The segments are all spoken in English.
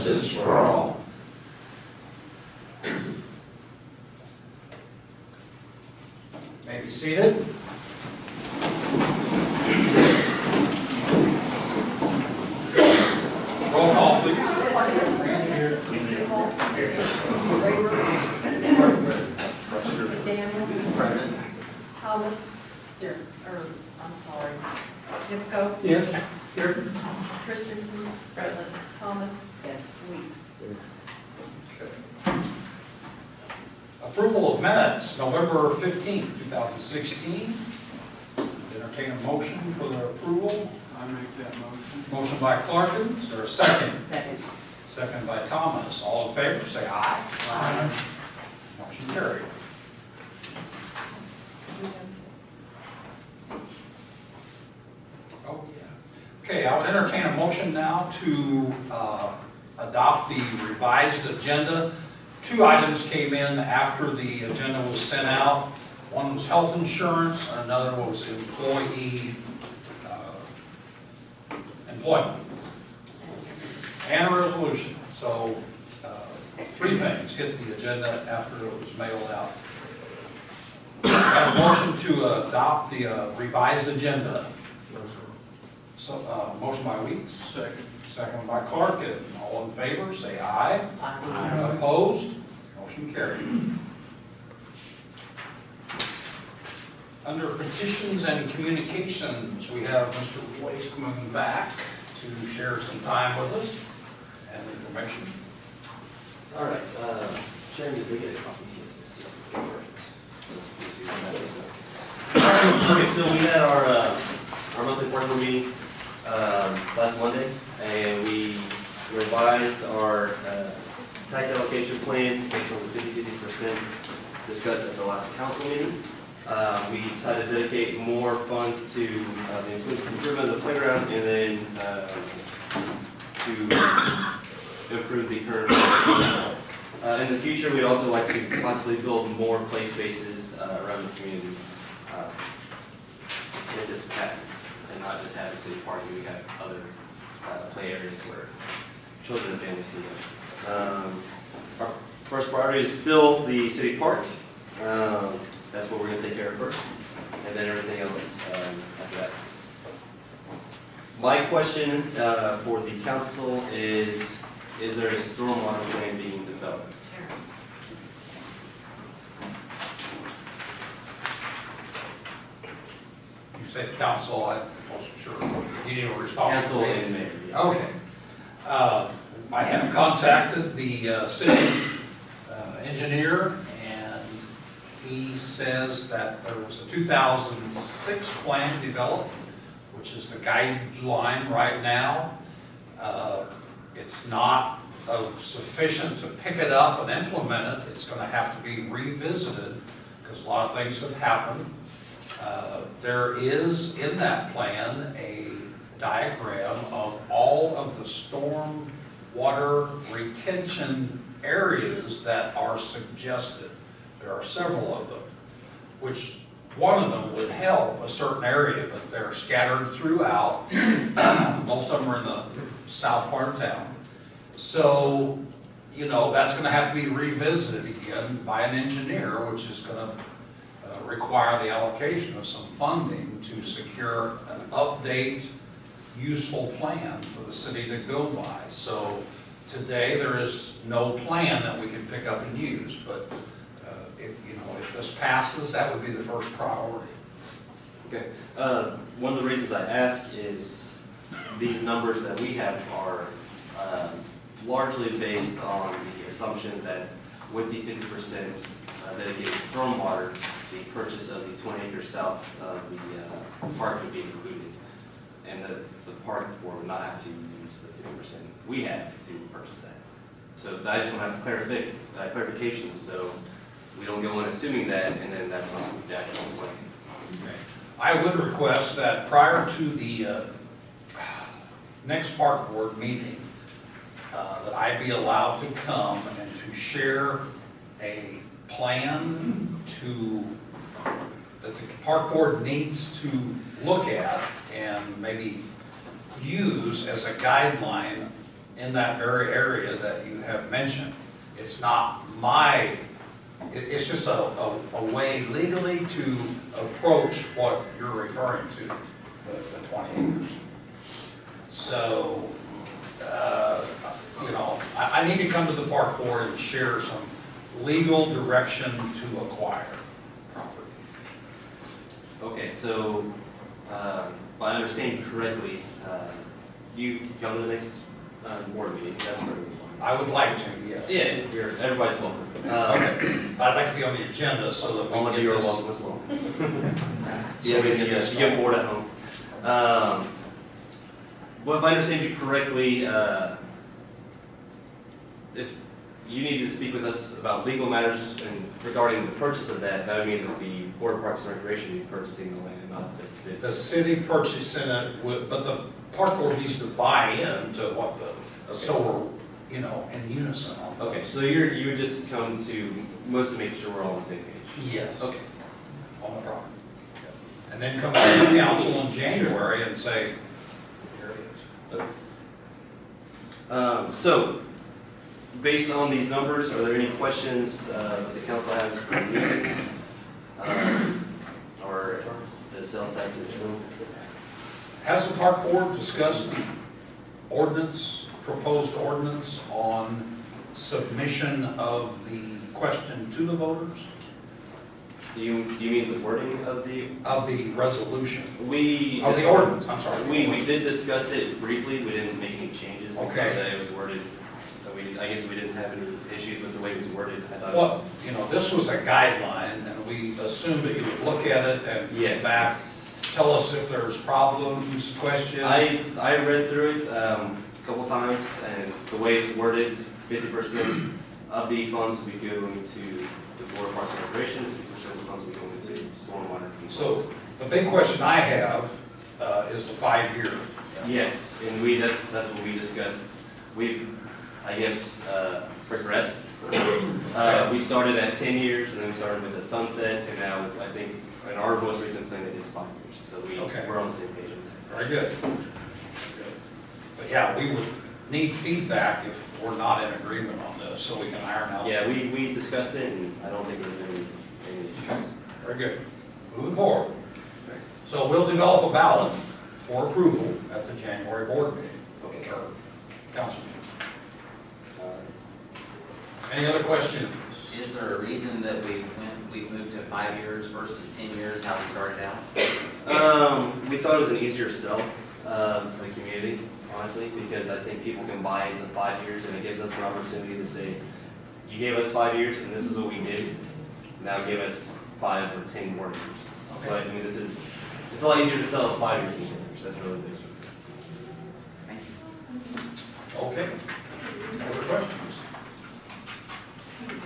justice for all. May be seated. Roll call, please. Daniel. Present. Thomas. Here. I'm sorry. Nipko. Yes. Here. Christensen. Present. Thomas. Yes. Weeks. Approval of minutes, November 15th, 2016. Entertain a motion for the approval. I make that motion. Motion by Clarkin, is there a second? Second. Second by Thomas. All in favor, say aye. Aye. Motion carried. Oh, yeah. Okay, I would entertain a motion now to adopt the revised agenda. 2 items came in after the agenda was sent out. One was health insurance, and another was employee employment. And a resolution. So 3 things hit the agenda after it was mailed out. I have a motion to adopt the revised agenda. So, motion by Weeks. Second. Second by Clarkin. All in favor, say aye. Aye. Opposed? Motion carried. Under petitions and communications, we have Mr. Wakeman back to share some time with us and information. All right, Sharon, did we get a copy here? Yes, perfect. Okay, so we had our monthly board meeting last Monday, and we revised our tax allocation plan based on the 50% discussed at the last council meeting. We decided to dedicate more funds to the improvement of the playground and then to improve the current. In the future, we'd also like to possibly build more play spaces around the community if this passes, and not just have a city park. We have other play areas where children and families can go. Our first priority is still the city park. That's what we're going to take care of first, and then everything else after that. My question for the council is there a stormwater plan being developed? You said council, I wasn't sure. You need a response. Council and mayor, yes. Okay. I have contacted the city engineer, and he says that there was a 2006 plan developed, which is the guideline right now. It's not sufficient to pick it up and implement it. It's going to have to be revisited because a lot of things have happened. There is in that plan a diagram of all of the storm water retention areas that are suggested. There are several of them, which one of them would help a certain area, but they're scattered throughout. Most of them are in the south part of town. So, you know, that's going to have to be revisited again by an engineer, which is going to require the allocation of some funding to secure an update, useful plan for the city to go by. So today there is no plan that we can pick up and use, but if this passes, that would be the first priority. Okay. One of the reasons I ask is these numbers that we have are largely based on the assumption that with the 50% dedicated stormwater, the purchase of the 20 acres south of the park would be included, and the park board would not have to use the 50% we had to purchase that. So I just want to have clarification, so we don't go in assuming that, and then that's not the actual plan. Okay. I would request that prior to the next park board meeting, that I be allowed to come and to share a plan that the park board needs to look at and maybe use as a guideline in that very area that you have mentioned. It's not it's just a way legally to approach what you're referring to, the 20 acres. So, I need to come to the park board and share some legal direction to acquire property. Okay, so, if I understand correctly, you can come to the next board meeting, that's pretty fine. I would like to, yes. Yeah, everybody's welcome. Okay, I'd like to be on the agenda so that we All can of get you are this. welcome as well. So we can get this You get done. bored at home. Well, if I understand you correctly, if you need to speak with us about legal matters and regarding the purchase of that, that would mean that the Board of Parks and Recreation would be purchasing the land, not the city. The city purchasing it, but the park board needs to buy into what so we're, in unison on those. Okay, so you would just come to mostly make sure we're all on the same page? Yes. Okay. On the property. And then come back to the council in January and say, here it is. So, based on these numbers, are there any questions that the council has for me? Or the sales tax in general? Has the park board discussed the proposed ordinance on submission of the question to the voters? Do you mean the wording of the? Of the resolution? Of The the ordinance, I'm sorry. We did discuss it briefly, we didn't make any changes. Okay. Because it was worded, I guess we didn't have any issues with the way it was worded. I thought it Well, was- this was a guideline, and we assumed that you would look at it and get Yes. back, tell us if there's problems, questions. I read through it a couple times, and the way it's worded, 50% of the funds will be going to the Board of Parks and Recreation, 50% of the funds will be going to stormwater. So the big question I have is the 5-year. Yes, and that's what we discussed. We've, I guess, progressed. We started at 10 years, and then we started with a sunset, and now I think in our most recent plan it is 5 years. So Okay. we're on the same page. on Very good. But yeah, we would need feedback if we're not in agreement on this, so we can iron that. out. Yeah, we discussed it, and I don't think there's any issues. Very good. Moving forward. So we'll develop a ballot for approval at the January board meeting, Okay. or council meeting. Uh, Any other questions? Is there a reason that we've moved to 5 years versus 10 years, how we started out? We thought it was an easier sell to the community, honestly, because I think people can buy into 5 years, and it gives us an opportunity to say, you gave us 5 years, and this is what we did. Now give us 5 or 10 more years. Okay. But I mean, it's a lot easier to sell at 5 years than 10 years. That's really the difference. Thank you. Okay. Any other questions?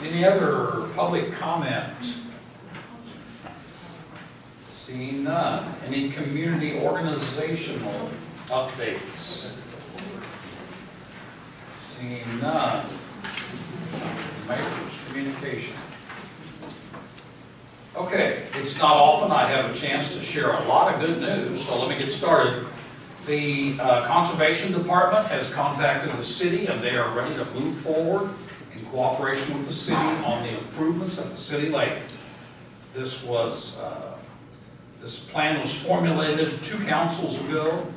Any other public comment? Seeing none. Any community organizational updates? Seeing none. Mayor's communication. Okay, it's not often I have a chance to share a lot of good news, so let me get started. The Conservation Department has contacted the city, and they are ready to move forward in cooperation with the city on the improvements at the city lake. This plan was formulated 2 councils ago.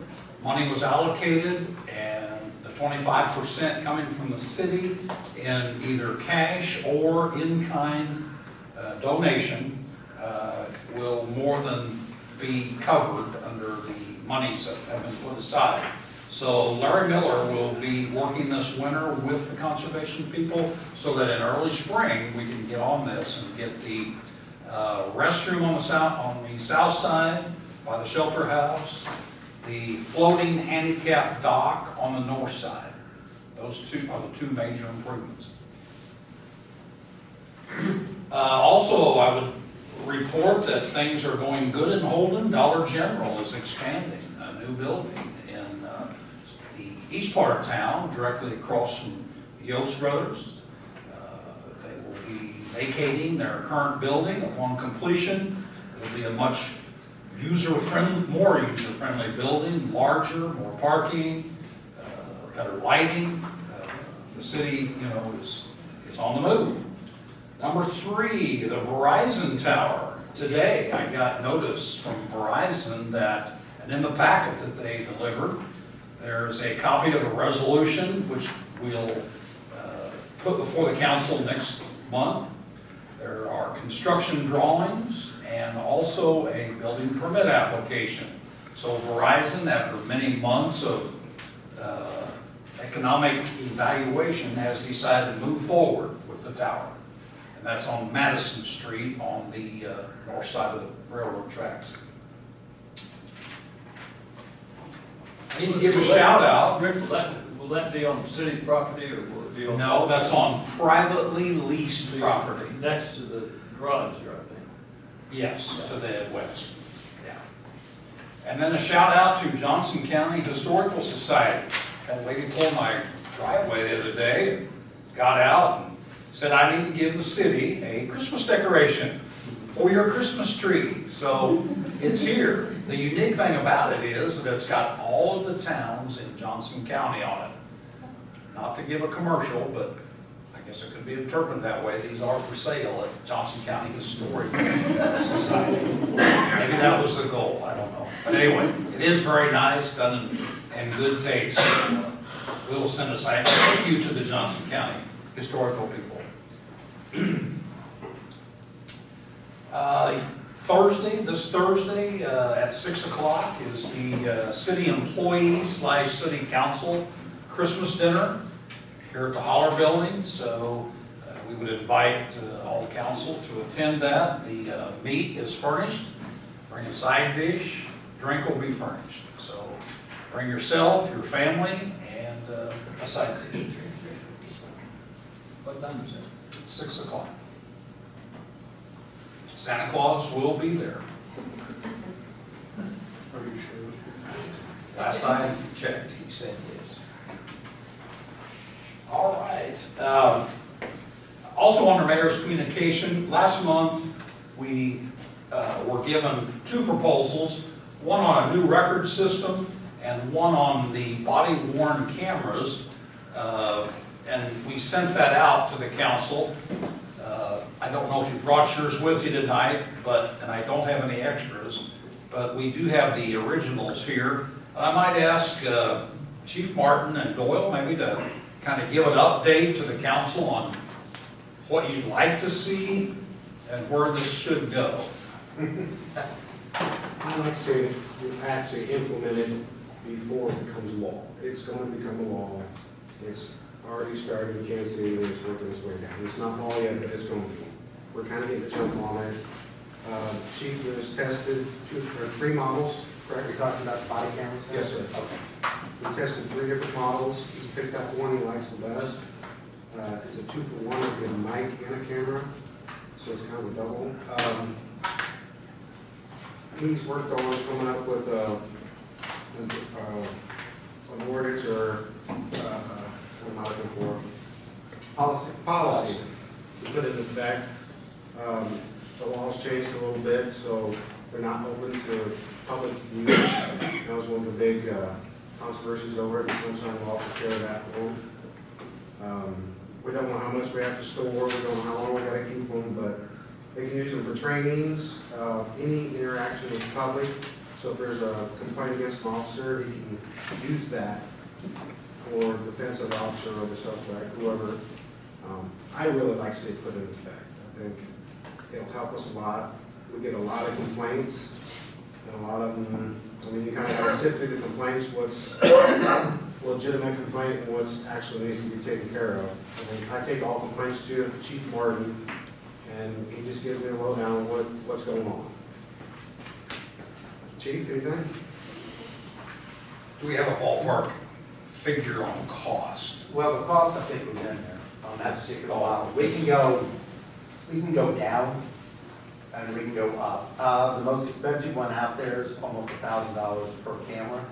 Money was allocated, and the 25% coming from the city in either cash or in-kind donation will more than be covered under the monies that have been put aside. So Larry Miller will be working this winter with the conservation people so that in early spring we can get on this and get the restroom on the south side by the shelter house, the floating handicap dock on the north side. Those are the 2 major improvements. Also, I would report that things are going good in Holden. Dollar General is expanding a new building in the east part of town, directly across from Yost Brothers. They will be vacating their current building upon completion. It will be a much more user-friendly building, larger, more parking, better lighting. the city, is on the move. Number 3, the Verizon tower. Today, I got notice from Verizon that, and in the packet that they delivered, there's a copy of a resolution which we'll put before the council next month. There are construction drawings and also a building permit application. So Verizon, after many months of economic evaluation, has decided to move forward with the tower. And that's on Madison Street on the north side of the railroad tracks. I need to give a shout out. Rick, will that be on city property or will it be on? No, that's on privately leased property. Next to the garage there, I think. Yes, to the west. Yeah. And then a shout out to Johnson County Historical Society. That lady pulled my driveway the other day, got out and said, I need to give the city a Christmas decoration for your Christmas tree. So it's here. The unique thing about it is that it's got all of the towns in Johnson County on it. Not to give a commercial, but I guess it could be interpreted that way. These are for sale at Johnson County Historic Society. Maybe that was the goal, I don't know. But anyway, it is very nice, done in good taste. We will send a thank you to the Johnson County historical people. This Thursday at 6 o'clock is the city employees / city council Christmas dinner here at the Holler Building. So we would invite all the council to attend that. The meat is furnished. Bring a side dish. Drink will be furnished. So bring yourself, your family, and a side dish. What time is it? It's 6 o'clock. Santa Claus will be there. Are you sure? Last I checked, he said yes. All right. Also under mayor's communication, last month we were given 2 proposals, one on a new record system and one on the body-worn cameras. And we sent that out to the council. I don't know if you brought yours with you tonight, and I don't have any extras, but we do have the originals here. And I might ask Chief Martin and Doyle maybe to kind of give an update to the council on what you'd like to see and where this should go. I'd like to see it actually implemented before it becomes law. It's going to become a law. It's already started in Kansas City and it's working its way down. It's not law yet, but it's going to be. We're kind of getting a jump on it. Chief has tested 3 models, correct? You're talking about body cameras? Yes, sir. Okay. We tested 3 different models. He picked up one he likes the best. It's a 2-for-1 with a mic and a camera, so it's kind of a double. He's worked on coming up with an ordinance or what am I looking for? Policy to put it in effect. The law's changed a little bit, so they're not open to public use. That was one of the big controversies over it. The Sunshine Law took care of that for them. We don't know how much we have to store. We don't know how long we got to keep them, but they can use them for trainings, any interaction with the public. So if there's a complaint against an officer, he can use that for defense of the officer or the suspect, whoever. I really like to see it put in effect. I think it'll help us a lot. We get a lot of complaints, and a lot of them, I mean, you kind of got to sift through the complaints, what's legitimate complaint and what's actually needs to be taken care of. And I take all complaints to Chief Martin, and he just gives me a lowdown on what's going on. Chief, anything? Do we have a ballpark figure on cost? Well, the cost, I think, was in there on that particular model. We can go down and we can go up. The most expensive one out there is almost $1,000 per camera.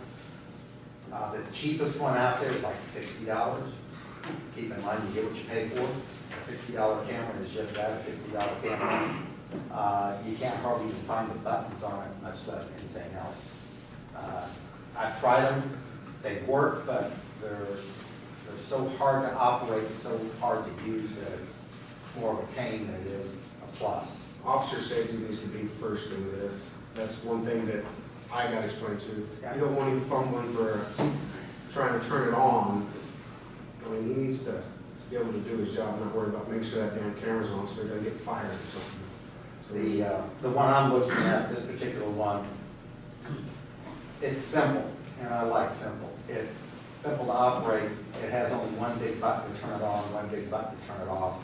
The cheapest one out there is like $60. Keep in mind, you get what you pay for. A $60 camera is just that, a $60 camera. You can't hardly even find the buttons on it, much less anything else. I've tried them. They work, but they're so hard to operate, and so hard to use that it's more of a pain than it is a plus. Officer safety needs to be first into this. That's one thing that I got explained to. You don't want him fumbling for trying to turn it on. I mean, he needs to be able to do his job, not worry about making sure that damn camera's on so he doesn't get fired or something. So The one I'm looking at, this particular one, it's simple, and I like simple. It's simple to operate. It has only one big button to turn it on, one big button to turn it off.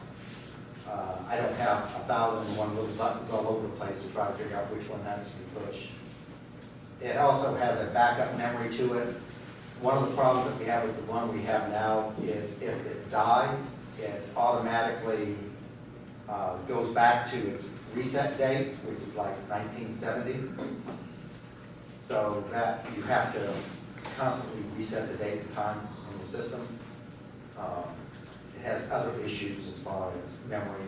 I don't have 1,001 little buttons all over the place to try to figure out which one has to be pushed. It also has a backup memory to it. One of the problems that we have with the one we have now is if it dies, it automatically goes back to its reset date, which is like 1970. So that you have to constantly reset the date and time in the system. It has other issues as far as memory.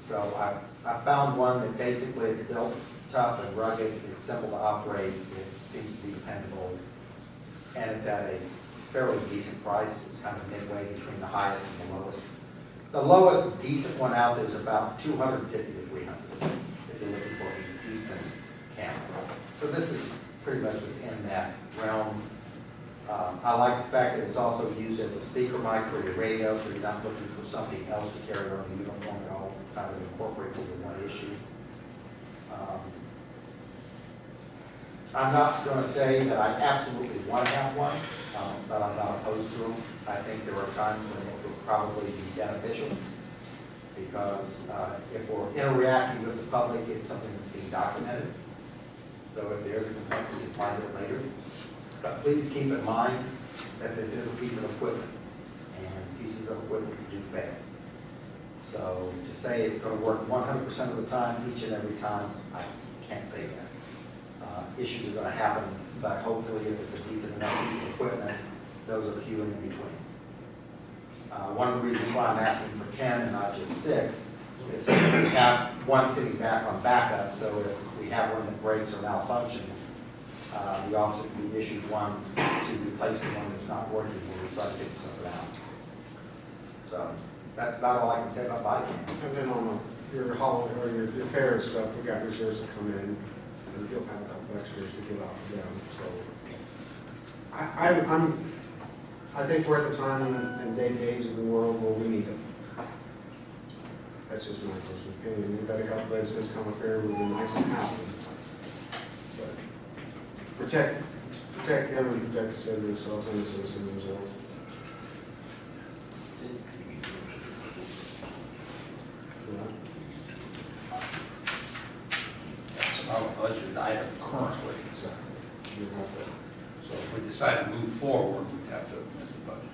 So I found one that basically is built tough and rugged, it's simple to operate, it seems to be dependable, and it's at a fairly decent price. It's kind of midway between the highest and the lowest. The lowest decent one out there is about $250 to $300 if you're looking for a decent camera. So this is pretty much within that realm. I like the fact that it's also used as a speaker mic for your radio, so you're not looking for something else to carry on the uniform. It all kind of incorporates into one issue. I'm not going to say that I absolutely want to have one, but I'm not opposed to them. I think there are times when it would probably be beneficial because if we're interacting with the public, it's something that's being documented. So if there's a complaint, we can find it later. But please keep in mind that this is a piece of equipment, and pieces of equipment do fail. So to say it's going to work 100% of the time, each and every time, I can't say that. Issues are going to happen, but hopefully if it's a decent enough piece of equipment, those are few and in between. One of the reasons why I'm asking for 10 and not just 6 is that we have one sitting back on backup, so if we have one that breaks or malfunctions, the officer can be issued one to replace the one that's not working when we try to figure something out. So that's about all I can say about body cam. And then on your holiday or your fair and stuff, we got reserves that come in, and you'll have a couple extras to give out to them. So I think we're at the time and day and age in the world where we need them. That's just my personal opinion. We've got a couple incidents come up here, it would be nice to have them. But protect them and protect the city themselves and the citizens themselves. That's not a budget item currently. Exactly. You have to. So if we decide to move forward, we'd have to amend the budget.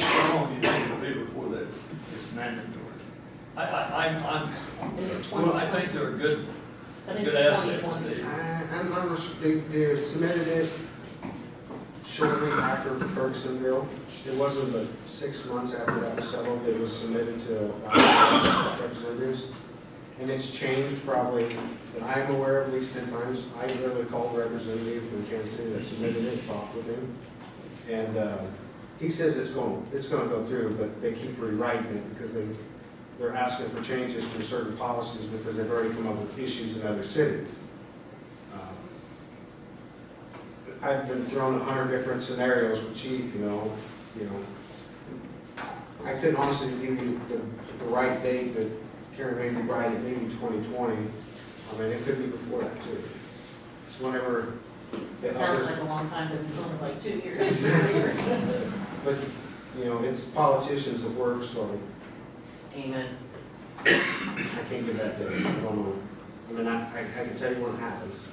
How long do you think it'll be before that it's mandatory? I think they're a good I think good it's asset. 2020. They submitted it shortly after Fergusonville. It wasn't but 6 months after that was settled, it was submitted to representatives. And it's changed probably, that I am aware of, at least 10 times. I literally called a representative from Kansas City that submitted it, talked with him. And he says it's going to go through, but they keep rewriting it because they're asking for changes to certain policies because they've already come up with issues in other cities. I've been thrown 100 different scenarios with Chief, you know. I couldn't honestly give you the right date that Karen may be right, it may be 2020. I mean, it could be before that too. It's whenever. It sounds like a long time, but it's only like 2 years. But, it's politicians that work, so Amen. I can't give that date. I don't know. I mean, I can tell you when it happens.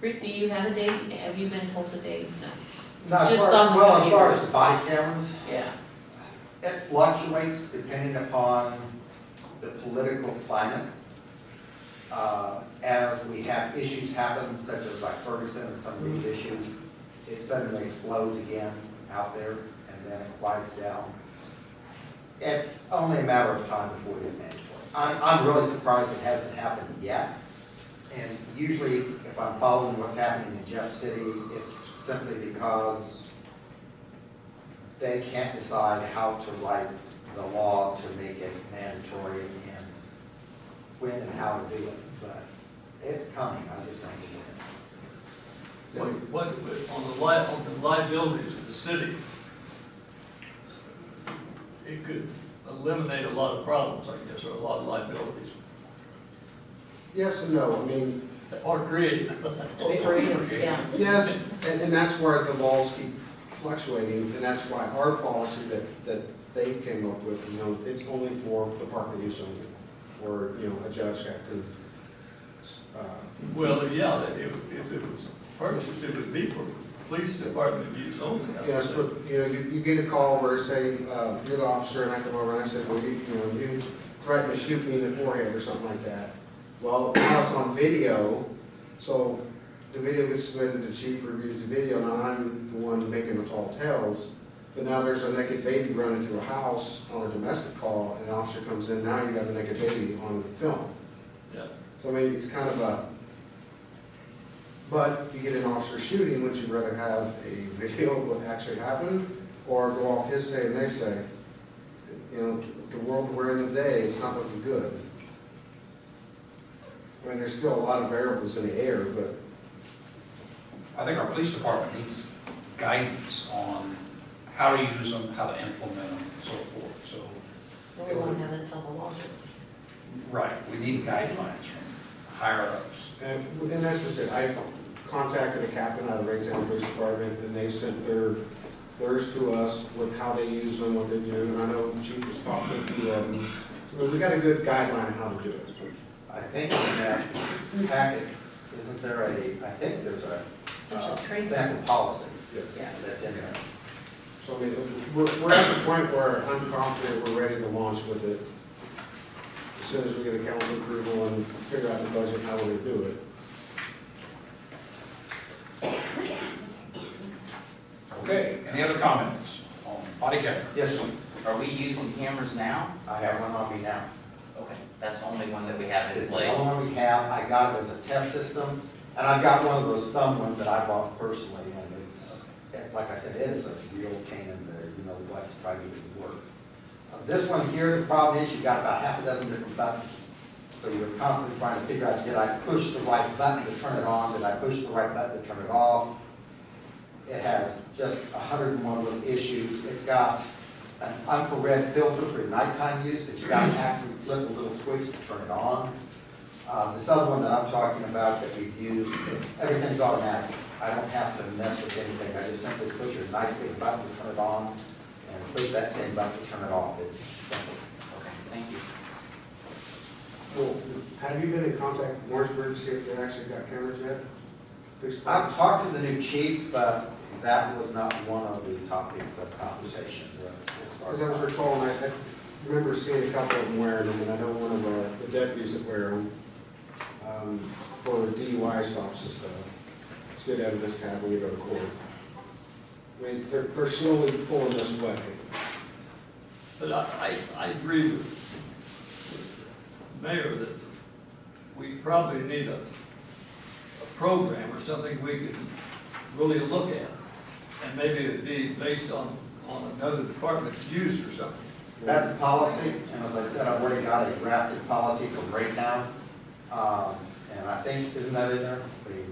Rick, do you have a date? Have you been told a date? No. Now, Just on the as far computer. as the body cameras, Yeah. it fluctuates depending upon the political climate. As we have issues happen, such as like Ferguson and some of these issues, it suddenly explodes again out there and then it quiets down. It's only a matter of time before it is mandatory. I'm really surprised it hasn't happened yet. And usually, if I'm following what's happening in Jeff City, it's simply because they can't decide how to write the law to make it mandatory and when and how to do it. But it's coming, I just don't get it. What, on the liabilities of the city, it could eliminate a lot of problems, I guess, or a lot of liabilities, Yes and no, I mean, or created. Creative, yeah. yes, and that's where the laws keep fluctuating, and that's why our policy that they came up with, you know, it's only for department use only, or, you know, a judge can, Well, yeah, if it was purchased, it would be for police department use only. yes, but, you know, you get a call where, say, you're the officer, and I come over and I said, well, you threatened to shoot me in the forehead or something like that. Well, now it's on video, so the video gets submitted, the chief reviews the video, now I'm the one making the tall tales. But now there's a naked baby running through a house on a domestic call, and an officer comes in, now you got the naked baby on film. Yeah. So I mean, it's kind of a, but you get an officer shooting, would you rather have a video of what actually happened, or go off his say and they say? You know, the world we're in today, it's not looking good. I mean, there's still a lot of variables in the air, but I think our police department needs guidance on how to use them, how to implement them, and so forth, so. We won't have it until the lawsuit. Right, we need guidelines from higher ups. And that's just it, I contacted a captain out of Raytown Police Department, and they sent theirs to us with how they use them, what they do, and I know the chief was talking to a few of them. So we got a good guideline on how to do it. I think in that packet, isn't there I think there's a sample policy. Yes. Yeah, that's in there. So I mean, we're at the point where I'm confident we're ready to launch with it. As soon as we get a council approval and figure out the budget, how we're gonna do it. Okay, any other comments on body camera? Yes, sir. Are we using cameras now? I have one on me now. Okay, that's the only one that we have in It's the play. only one we have. I got it as a test system, and I've got one of those thumb ones that I bought personally, and like I said, it is a real pain in the, you know, what, to try to get it to work. This one here, the problem is you've got about half a dozen different buttons. So you're constantly trying to figure out, did I push the right button to turn it on? Did I push the right button to turn it off? It has just 101 little issues. It's got an infrared filter for nighttime use, but you got to actually flip a little switch to turn it on. This other one that I'm talking about that we've used, everything's automatic. I don't have to mess with anything. I just simply push a nice big button to turn it on and push that same button to turn it off. It's simple. Okay, thank you. Well, have you been in contact with Warrensburg to see if they actually got cameras yet? Police I've talked to the new chief, but that was not one of the topics of conversation. As I was recalling, I remember seeing a couple of them wearing them, and I know one of the deputies that wear them for DUI stops and stuff. It's good evidence to have when you go to court. I mean, they're slowly pulling this away. But I agree with the mayor that we probably need a program or something we can really look at. And maybe it'd be based on another department's use or something. That's the policy, and as I said, I've already got a drafted policy from Raytown. And I think, isn't that in there, the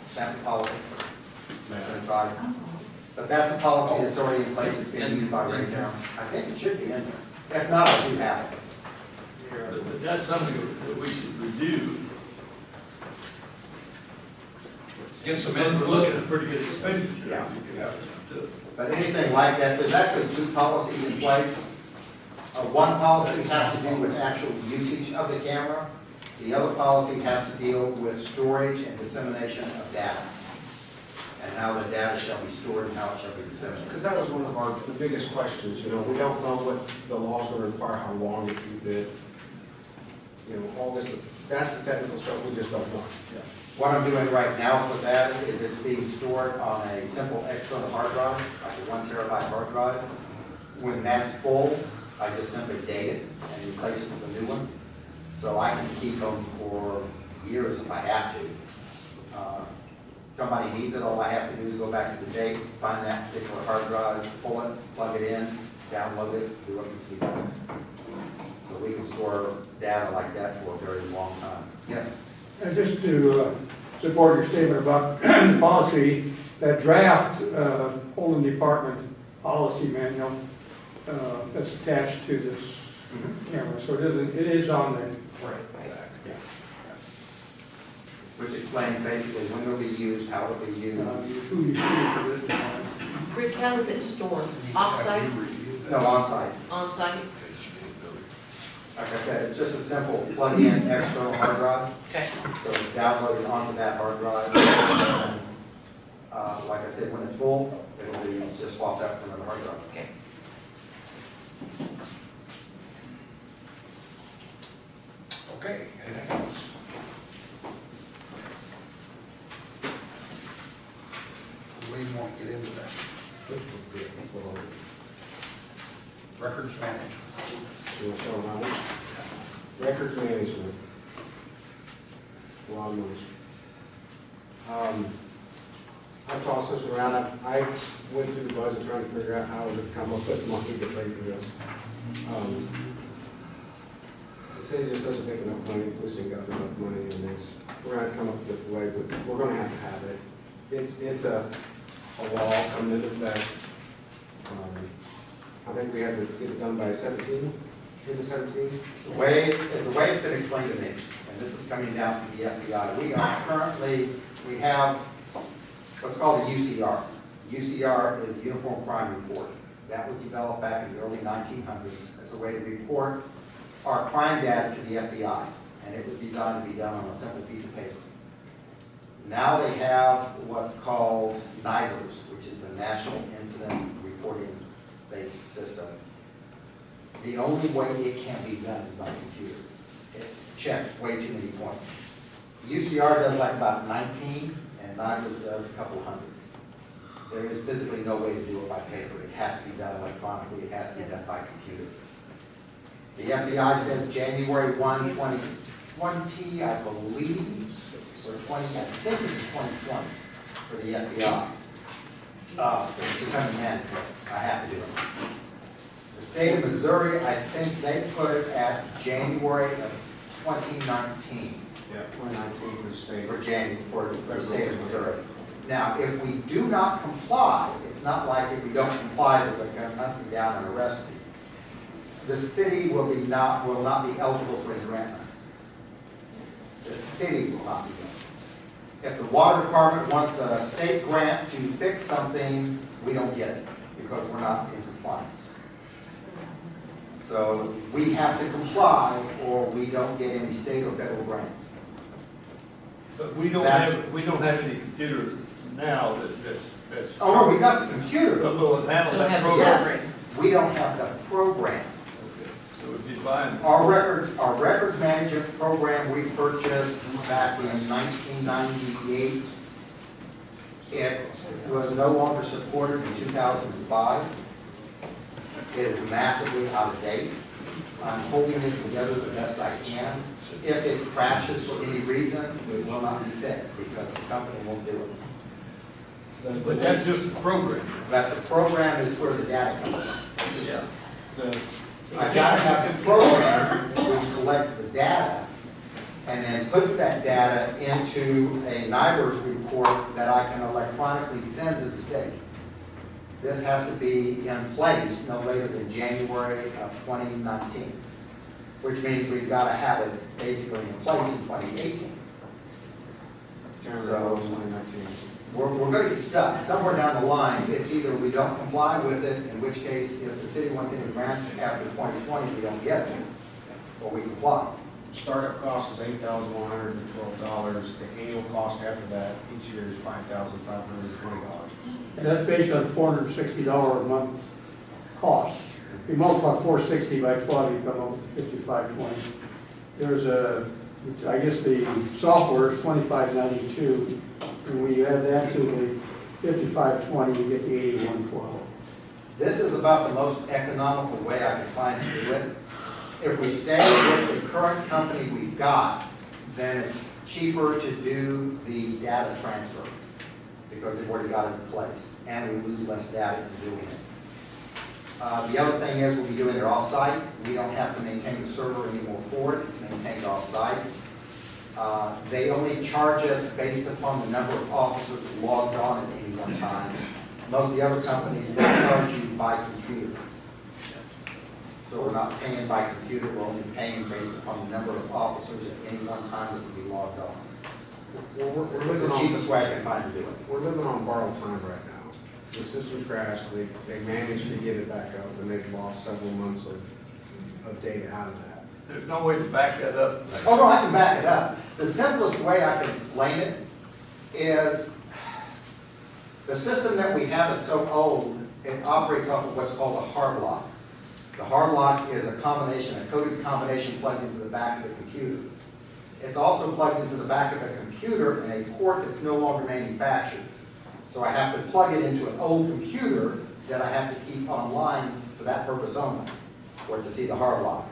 sample policy? Inside. But that's a policy that's already in place, it's being used by Raytown. I think it should be in there. If not, I do have it. But that's something that we should review. Get some We're input. looking at pretty good expenditure. Yeah. Yeah. But anything like that, there's actually two policies in place. One policy has to do with actual usage of the camera. The other policy has to deal with storage and dissemination of data, and how the data shall be stored and how it shall be disseminated. Because that was one of the biggest questions, you know, we don't know what the law's going to require, how long it can be. You know, all this, that's the technical stuff we just don't know. What I'm doing right now with that is it's being stored on a simple external hard drive, like a 1 terabyte hard drive. When that's full, I just simply date it and replace it with a new one. So I can keep them for years if I have to. Somebody needs it, all I have to do is go back to the date, find that particular hard drive, pull it, plug it in, download it, do what needs to be done. So we can store data like that for a very long time. Yes? And just to support your statement about the policy, that draft Holden Department policy manual that's attached to this camera, so it is on there. Right. Which explains basically when it'll be used, how it'll be used. Who you shoot it. Rick, how is it stored? Off-site, No, on-site. on-site? Like I said, it's just a simple plug-in external hard drive. Okay. So it's downloaded onto that hard drive. And, like I said, when it's full, it'll be just swapped out for another hard drive. Okay. Okay, anything else? We won't get into that. Records management. You want to show them how? Records management. It's a lot of money. I tossed this around, I went through the budget trying to figure out how to come up with money to pay for this. The city just doesn't make enough money, police ain't got enough money, and we're gonna come up with a way, but we're gonna have to have it. It's a law coming into effect. I think we have to get it done by 17, maybe 17. The way it's been explained to me, and this is coming down from the FBI, we have what's called a UCR. UCR is Uniform Crime Report. That was developed back in the early 1900s as a way to report our crime data to the FBI, and it was designed to be done on a simple piece of paper. Now they have what's called NIDRS, which is the National Incident Reporting Based System. The only way it can be done is by computer. It checks way too many points. UCR does like about 19, and NIDRS does a couple hundred. There is physically no way to do it by paper. It has to be done electronically. It has to be done by computer. The FBI says January 1, 2020, I believe, or 20, I think it's 2020 for the FBI. It's becoming mandatory. I have to do it. The state of Missouri, I think they put it at January of 2019 Yeah, 2019 for the state. for the state of Missouri. Now, if we do not comply, it's not like if we don't comply, they're going to hunt me down and arrest me. The city will not be eligible for any grant money. The city will not be eligible. If the water department wants a state grant to fix something, we don't get it because we're not in compliance. So we have to comply or we don't get any state or federal grants. But we don't have any computer now that's. Oh, no, we got the computer. But we'll handle Don't that have the program. program. We don't have the program. Okay, so it'd be fine. Our records management program we purchased back in 1998. It was no longer supported in 2005. It is massively out of date. I'm holding it together the best I can. If it crashes for any reason, it will not be fixed because the company won't do it. But that's just the program. But the program is where the data comes from. Yeah. I gotta have the program which collects the data and then puts that data into a NIDRS report that I can electronically send to the state. This has to be in place no later than January of 2019, which means we've got to have it basically in place in 2018. January 2019. We're going to get stuck. Somewhere down the line, it's either we don't comply with it, in which case, if the city wants any grants after 2020, we don't get it, or we comply. Startup cost is $8,112. The annual cost after that each year is $5,520. And that's based on $460 a month cost. If you multiply 460 by 12, you come up with 5520. There's I guess the software is 2592, and when you add that to the 5520, you get the 8112. This is about the most economical way I can find to do it. If we stay with the current company we've got, then it's cheaper to do the data transfer because they've already got it in place, and we lose less data in doing it. The other thing is, when we do it off-site, we don't have to maintain the server anymore for it, it's maintained off-site. They only charge us based upon the number of officers logged on at any one time. Most of the other companies will charge you by computer. So we're not paying by computer, we're only paying based upon the number of officers at any one time that will be logged on. Well, we're It's living the on, cheapest way I can find to do it. we're living on borrowed time right now. The system crashed, they managed to get it back up, and they've lost several months of data out of that. There's no way to back that up. Oh, no, I can back it up. The simplest way I can explain it is the system that we have is so old, it operates off of what's called a hard lock. The hard lock is a combination, a coded combination plugged into the back of the computer. It's also plugged into the back of a computer in a port that's no longer manufactured. So I have to plug it into an old computer that I have to keep online for that purpose only, or to see the hard lock.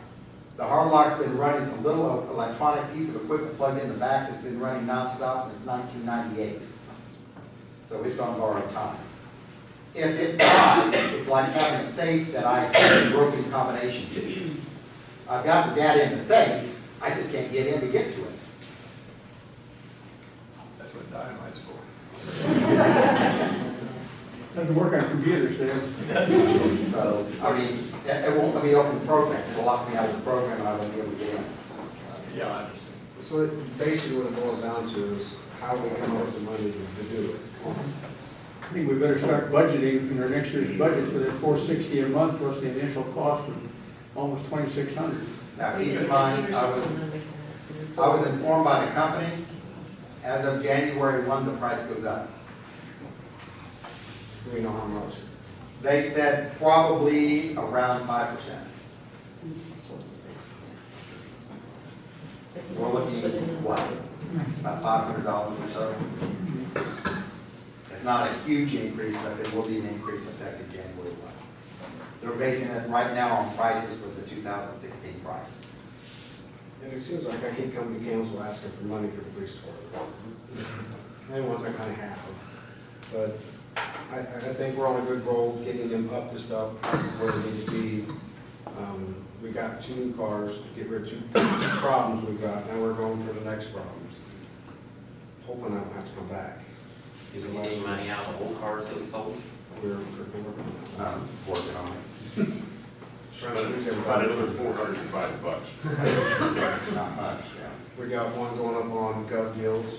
The hard lock's been running, it's a little electronic piece of equipment plugged in the back that's been running nonstop since 1998. So it's on borrowed time. If it dies, it's like having a safe that I have a broken combination to. I've got the data in the safe, I just can't get in to get to it. That's what dynamite's for. Doesn't work on computers, Dave. So, I mean, it won't let me open the program, it'll lock me out of the program and I won't be able to get in. Yeah, I understand. So basically what it boils down to is how we come up with the money to do it. I think we better start budgeting in our next year's budget for that $460 a month plus the initial cost of almost $2,600. Now, keep in mind, I was informed by the company, as of January 1, the price goes up. Do we know how much? They said probably around 5%. We're looking at what, about $500 or so. It's not a huge increase, but there will be an increase effective January 1. They're basing it right now on prices for the 2016 price. And it seems like I keep coming to council asking for money for the police department. And once I kind of have, but I think we're on a good roll, getting them up to stuff where they need to be. We got 2 new cars to get rid of 2 problems we've got, now we're going for the next problems. Hoping I don't have to come back. Did we get any money out of the old cars that we sold? We're working on that. Working on it. Trying to squeeze About everybody. another $405. Not much, yeah. We got one going up on Gov Gills.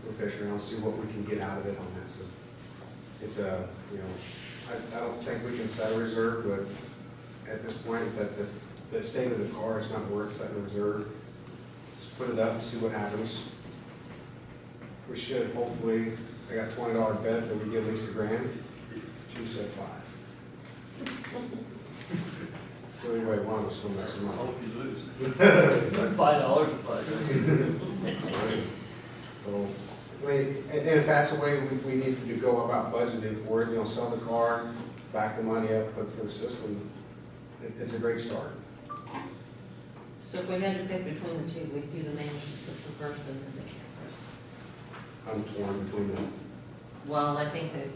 We're fishing around, see what we can get out of it on that system. It's a, you know, I don't think we can set a reserve, but at this point, that the state of the car, it's not worth setting a reserve. Just put it up and see what happens. We should, hopefully, I got $20 bet that we get at least $1,000. Chief said 5. So anyway, one of us will make some I money. hope you lose. $5 if So, I mean, and if that's the way we need to go about budgeting for it, you know, sell the car, back the money up, put for the system, it's a great start. So if we had to pick between the two, we'd do the management system first and then the camera I'm torn between them. first. Well, I think the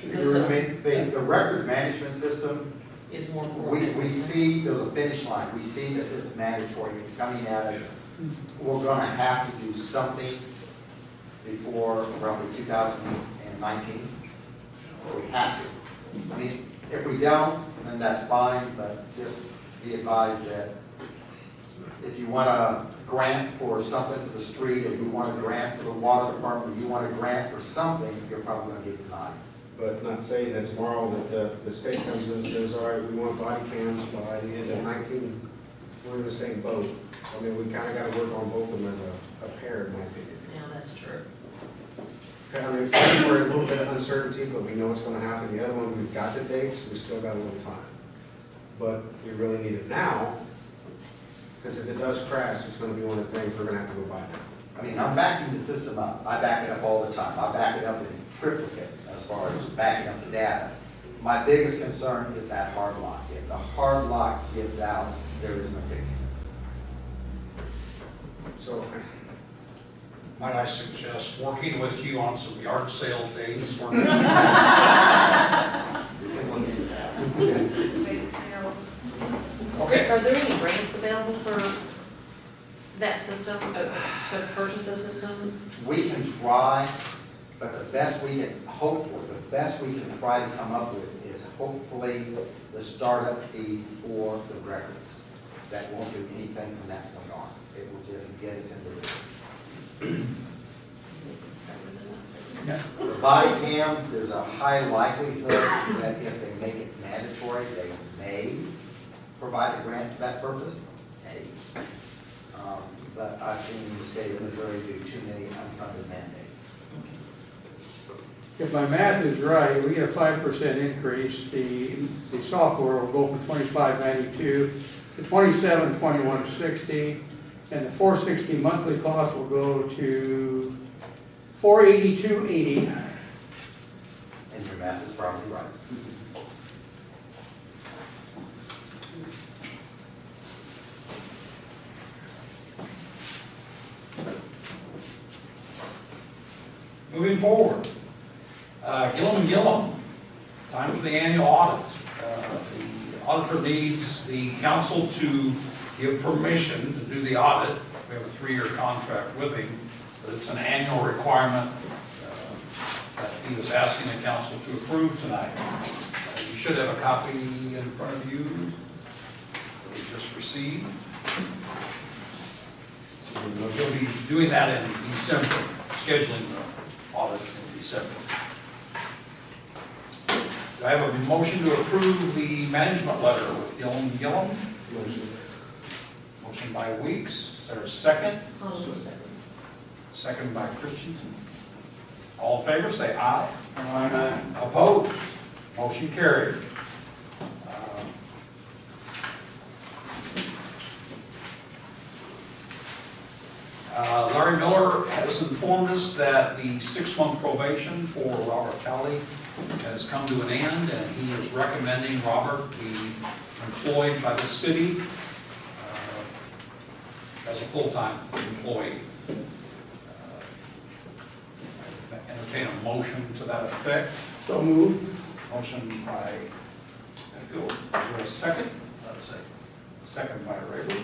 The system the records management system, is more we important. see there's a finish line. We see that it's mandatory, it's coming at us. We're gonna have to do something before roughly 2019. We have to. I mean, if we don't, then that's fine, but just be advised that if you want a grant for something for the street, or you want a grant for the water department, or you want a grant for something, you're probably gonna get denied. But not saying that tomorrow that the state comes in and says, all right, we want body cams by the end of 19, we're in the same boat. I mean, we kinda gotta work on both of them as a pair, in my opinion. Yeah, that's true. Okay, I mean, we're a little bit of uncertainty, but we know it's gonna happen. The other one, we've got the dates, we still got a little time. But we really need it now, because if it does crash, it's gonna be one of the things we're gonna have to go buy now. I mean, I'm backing the system up. I back it up all the time. I back it up in triplicate as far as backing up the data. My biggest concern is that hard lock. If the hard lock gives out, there is no fixing it. So Might I suggest working with you on some yard sale days for We can look into that. Okay. Are there any grants available for that system, to purchase a system? We can try, but the best we can hope for, the best we can try to come up with is hopefully the startup fee for the records. That won't do anything from that point on. It will just get us into the body cams. There's a high likelihood that if they make it mandatory, they may provide a grant for that purpose. May. But I've seen the state of Missouri do too many unfunded mandates. If my math is right, we get a 5% increase. The software will go from $25.92 to $27.21.60, and the $460 monthly cost will go to $482.80. And your math is probably right. Moving forward, Gillum and Gillum, time for the annual audit. The auditor needs the council to give permission to do the audit. We have a 3-year contract with him, but it's an annual requirement that he is asking the council to approve tonight. You should have a copy in front of you that we just received. So we'll be doing that in December, scheduling the audit in December. Do I have a motion to approve the management letter with Gillum and Gillum? Motion by Weeks. Is there a second? Second by Christensen. All in favor, say aye. Aye. Opposed? Motion carried. Larry Miller has informed us that the 6-month probation for Robert Talley has come to an end, and he is recommending Robert be employed by the city as a full-time employee. Entertain a motion to that effect. So moved. Motion by Bill. Is there a second? Second by Rayburn.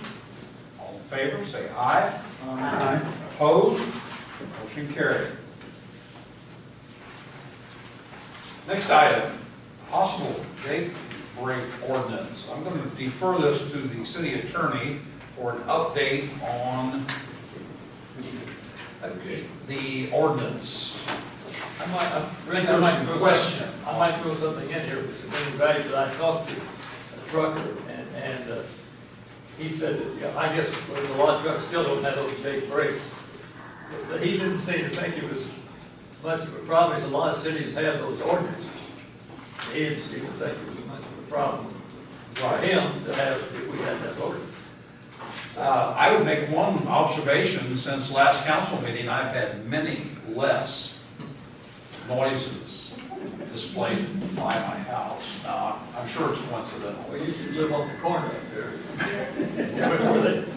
All in favor, say aye. Aye. Opposed? Motion carried. Next item, possible date break ordinance. I'm going to defer this to the city attorney for an update on the ordinance. I might throw something in here, which is anybody that I talked to, a trucker, and he said that, yeah, I guess there's a lot of trucks still don't have those Jake brakes. But he didn't seem to think it was much of a problem, a lot of cities have those ordinances. He didn't seem to think it was much of a problem for him to have, if we had that ordinance. I would make one observation. Since last council meeting, I've had many less noises displayed by my house. I'm sure it's coincidental. Well, you should live on the corner up there.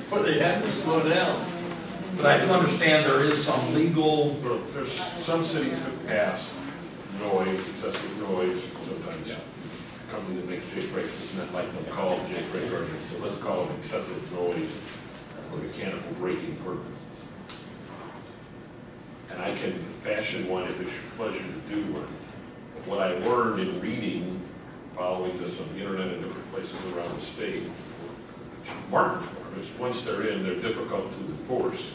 where they have to slow down. But I do understand there is some legal, There's some cities have passed noise, excessive noise, sometimes company that makes Jake brakes, it's not like they'll call it Jake brake ordinance, so let's call it excessive noise for mechanical braking purposes. And I can fashion one if it's your pleasure to do one. But what I learned in reading, following this on the internet in different places around the state, Martinsburg, is once they're in, they're difficult to enforce.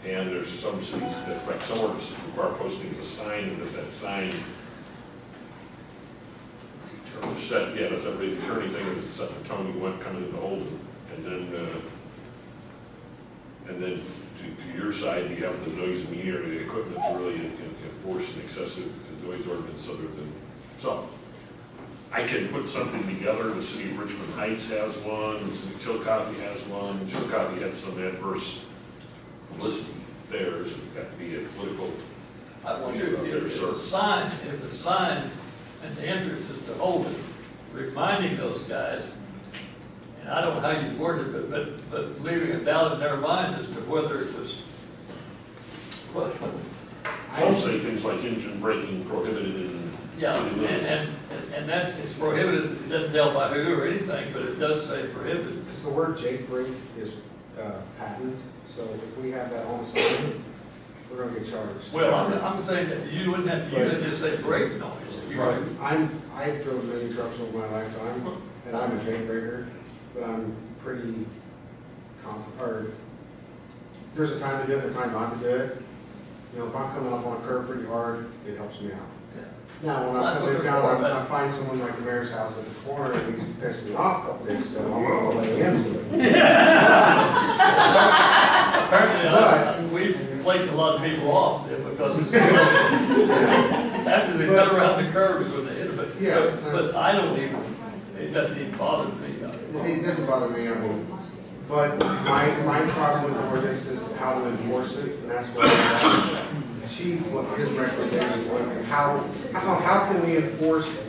And there's some cities that, like some ordinances require posting of a sign, and does that sign set, that's that the attorney thing, is set the tone you want coming into Holden. And then to your side, you have the noise meter, the equipment to really enforce an excessive noise ordinance other than, so. I can put something together. The city of Richmond Heights has one, the city of Chillicothe has one. Chillicothe had some adverse publicity there, so it got to be a political. I wonder if the sign at the entrance is to Holden, reminding those guys, and I don't know how you worded it, but leaving a doubt in their mind as to whether it was but I'll say things like engine braking prohibited in yeah, city limits. and that's, it's prohibited, it doesn't tell by who or anything, but it does say prohibited. Because the word Jake brake is patent, so if we have that on the sign, we're gonna get charged. Well, I'm saying that you wouldn't have to use it, just say brake noise. I've driven many trucks over my lifetime, and I'm a Jake breaker, but I'm pretty confident, there's a time to do it and a time not to do it. You know, if I'm coming up on a curb pretty hard, it helps me out. Yeah. Now, when I That's come what to they're town, for, I find someone like the mayor's house at the corner, and he's pissed me off a couple days ago, I'm gonna lay into it. Apparently, we've flaked a lot of people off because it's, after they cut around the curves when they hit it, Yes. but I don't even, it doesn't even bother me. It doesn't bother me, I mean, but my problem with the ordinance is how to enforce it, and that's what the chief, what his recommendations were, and how can we enforce it?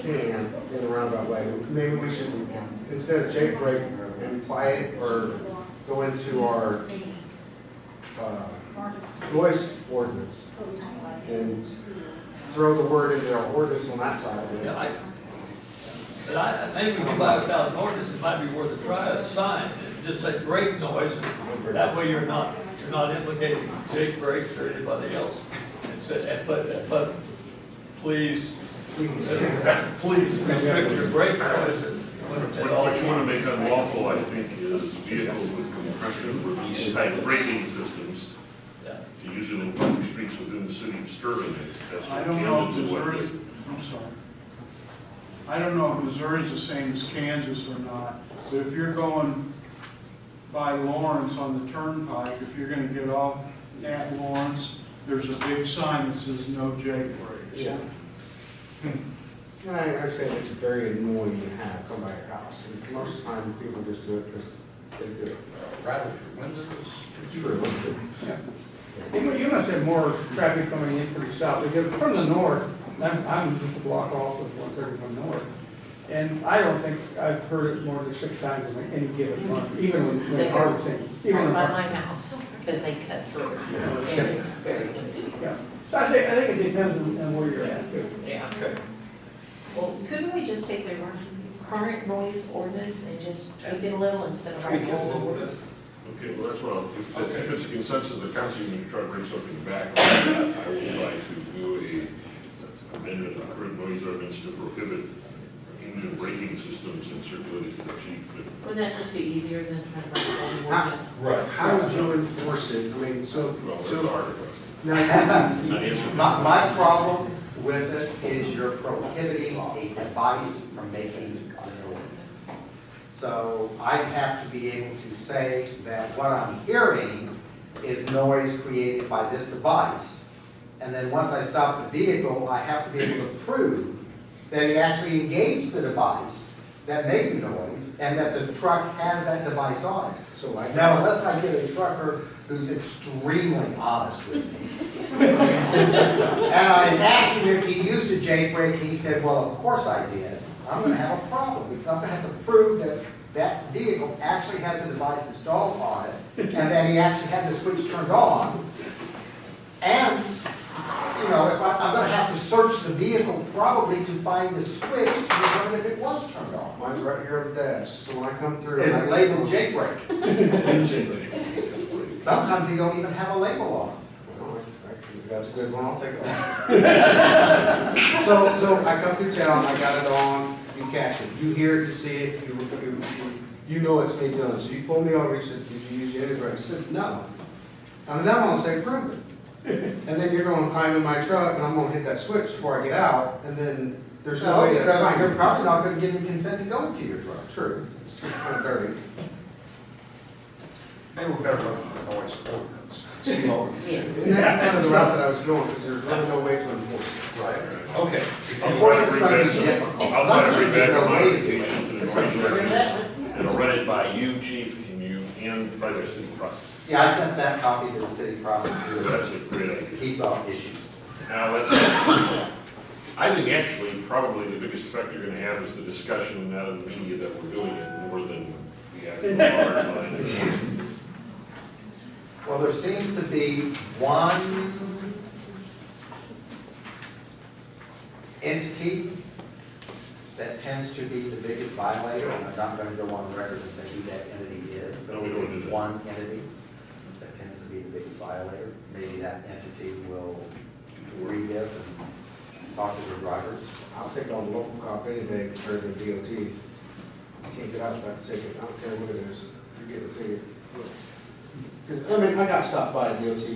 Can, in a roundabout way, maybe we should, instead of Jake break, imply it, or go into our, noise ordinance, and throw the word into our ordinance on that side of it. Yeah, but maybe we can buy without an ordinance, it might be worth a try, a sign, and just say brake noise, and that way you're not implicating Jake brakes or anybody else. And say, but please restrict your brake noise. What you want to make unlawful, I think, is vehicles with compression release type braking systems Yeah. to use it in public streets within the city of Sterling. That's I what don't know if Camden's what Missouri, I'm sorry. I don't know if Missouri's the same as Kansas or not, but if you're going by Lawrence on the turnpike, if you're gonna get off at Lawrence, there's a big sign that says no Jake brakes. Yeah. And I understand it's very annoying to have come by your house, and most of the time, people just do it because they do it. Rattle your windows. True. You must have more traffic coming in from the south, because from the north, I'm just a block off of 131 North, and I don't think I've heard it more than 6 times in any given month, even when They they're go harvesting. right by my house, because they cut through, and it's very easy. Yeah, so I think it depends on where you're at, too. Yeah. Well, couldn't we just take the current noise ordinance and just tweak it a little instead of writing all the words? Okay, well, that's what if it's a consensus of the council, you need to try to bring something back on that, I will try to do a amendment of the current noise ordinance to prohibit engine braking systems and circulate it to the chief. Wouldn't that just be easier than trying to write all the ordinance? Right. How would you enforce it? I mean, Well, that's a harder question. now, Not answering. My problem with it is you're prohibiting a device from making a noise. So I have to be able to say that what I'm hearing is noise created by this device. And then once I stop the vehicle, I have to be able to prove that he actually engaged the device that made the noise and that the truck has that device on it. so like. Now, unless I get a trucker who's extremely honest with me, and I asked him if he used a Jake brake, he said, well, of course I did. I'm gonna have a problem, because I'm gonna have to prove that that vehicle actually has a device installed on it, and that he actually had the switch turned on. And, you know, if I'm gonna have to search the vehicle probably to find the switch to determine if it was turned on. Mine's right here on the desk, so when I come through. Is it labeled Jake brake? Sometimes they don't even have a label on it. That's a good one, I'll take it off. So I come through town, I got it on, you catch it, you hear it, you see it, you know it's me done. So you pull me over, you said, did you use your integrator? I said, no. And then I'm gonna say, prove it. And then you're gonna climb in my truck, and I'm gonna hit that switch before I get out, and then there's no No, way to because find you're it. probably not gonna give me consent to go to your truck. True, it's just kind of dirty. Maybe we better look at the noise ordinance. See what we can Yes. And that's kind of the route that I was going, because there's really no way to enforce it. do. Right, okay. If you Of want course, to it's bring gonna back be some- difficult. I'll try to bring back a There's no way to do modification it. to the It's noise gonna be ordinance, difficult. and I'll run it by you, chief, and you, and by the city prosecutor. Yeah, I sent that copy to the city prosecutor. That's a great idea. He saw issues. Now, let's, I think actually, probably the biggest effect you're gonna have is the discussion out of the media that we're doing it more than the actual hard line. Well, there seems to be one entity that tends to be the biggest violator, and I'm not going to go on record and say who that entity is, but No, we don't do that. one entity that tends to be the biggest violator. Maybe that entity will read this and talk to the drivers. I'll take on the local cop any day compared to DOT. You can't get out without a ticket, I don't care what it is, you get a ticket. Because, I mean, I got stopped by DOT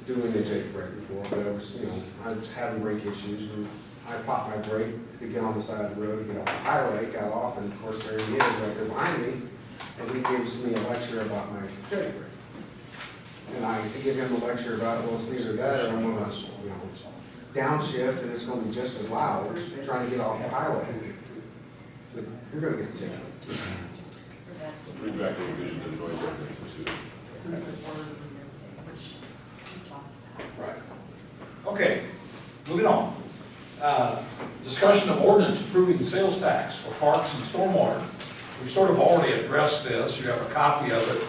doing a Jake brake before, but I was, I was having brake issues, and I popped my brake to get on the side of the road, to get off the highway, got off, and of course, there he is, right there behind me, and he gives me a lecture about my Jake brake. And I give him a lecture about, well, it's neither that, or I'm gonna, downshift, and it's gonna be just as loud, trying to get off the highway. But you're gonna get a ticket. Bring back the revision to the noise ordinance too. Right. Okay, moving on. Discussion of ordinance approving sales tax for parks and stormwater. We've sort of already addressed this, you have a copy of it.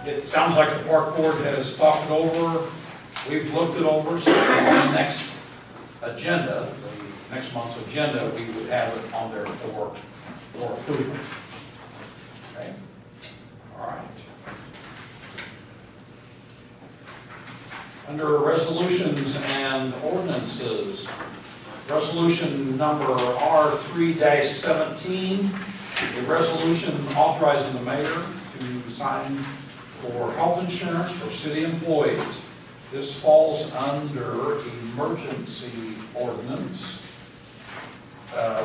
It sounds like the park board has talked it over, we've looked it over, so on the next agenda, the next month's agenda, we would have it on there for approval. Okay, all right. Under resolutions and ordinances, resolution number R3-17, a resolution authorizing the mayor to sign for health insurance for city employees. This falls under emergency ordinance.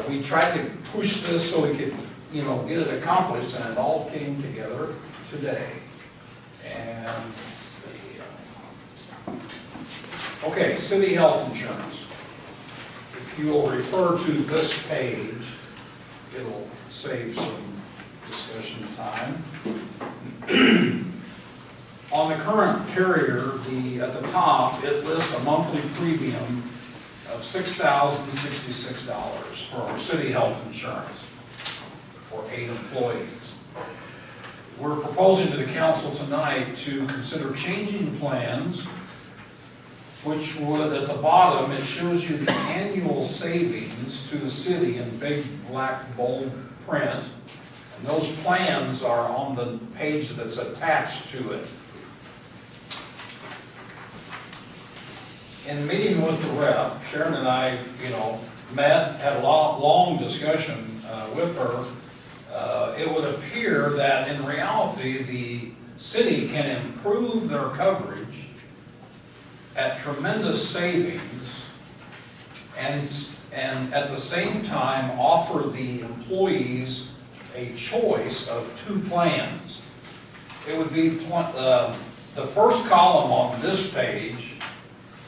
We tried to push this so we could, get it accomplished, and it all came together today. And let's see. Okay, city health insurance. If you'll refer to this page, it'll save some discussion time. On the current carrier, at the top, it lists a monthly premium of $6,066 for our city health insurance for 8 employees. We're proposing to the council tonight to consider changing plans, which would, at the bottom, it shows you the annual savings to the city in big black bold print. And those plans are on the page that's attached to it. In meeting with the rep, Sharon and I, met, had a long discussion with her. It would appear that in reality, the city can improve their coverage at tremendous savings and at the same time offer the employees a choice of 2 plans. It would be, the first column on this page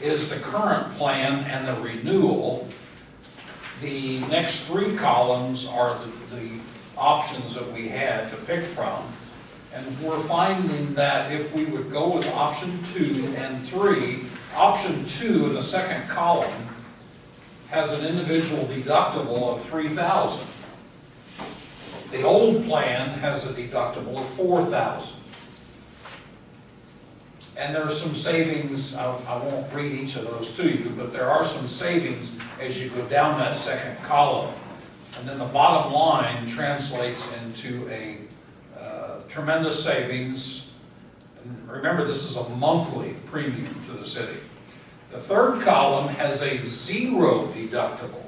is the current plan and the renewal. The next 3 columns are the options that we had to pick from. And we're finding that if we would go with option 2 and 3, option 2 in the second column has an individual deductible of $3,000. The old plan has a deductible of $4,000. And there are some savings, I won't read each of those to you, but there are some savings as you go down that second column. And then the bottom line translates into a tremendous savings. And remember, this is a monthly premium to the city. The third column has a 0 deductible.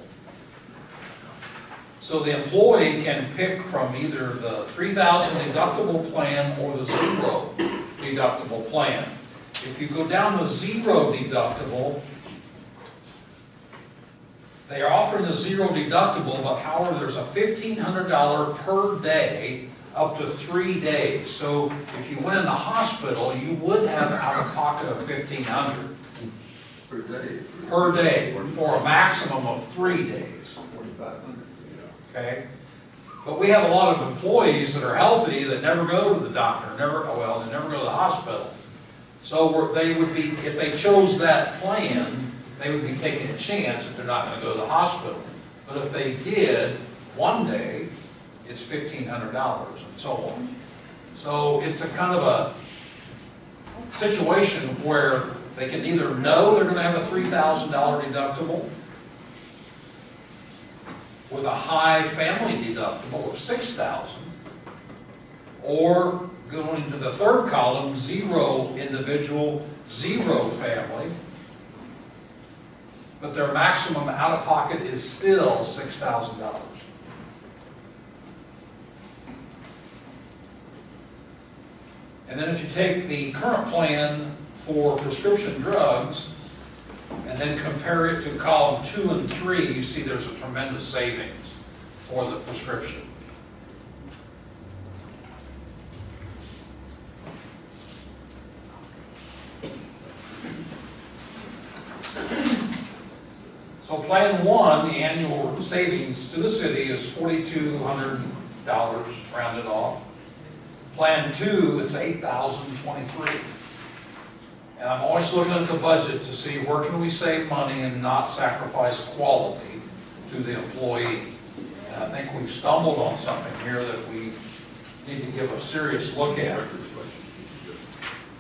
So the employee can pick from either the $3,000 deductible plan or the 0 deductible plan. If you go down the 0 deductible, they are offering a 0 deductible, but however, there's a $1,500 per day up to 3 days. So if you went in the hospital, you would have an out-of-pocket of $1,500 per day for a maximum of 3 days. Okay? But we have a lot of employees that are healthy that never go to the doctor, they never go to the hospital. So they would be, if they chose that plan, they would be taking a chance if they're not going to go to the hospital. But if they did, one day, it's $1,500 and so on. So it's a kind of situation where they can either know they're gonna have a $3,000 deductible with a high family deductible of $6,000, or going to the third column, 0 individual, 0 family, but their maximum out-of-pocket is still $6,000. And then if you take the current plan for prescription drugs and then compare it to column 2 and 3, you see there's a tremendous savings for the prescription. So plan 1, the annual savings to the city is $4,200 rounded off. Plan 2, it's $8,023. And I'm always looking at the budget to see where can we save money and not sacrifice quality to the employee. And I think we've stumbled on something here that we need to give a serious look at.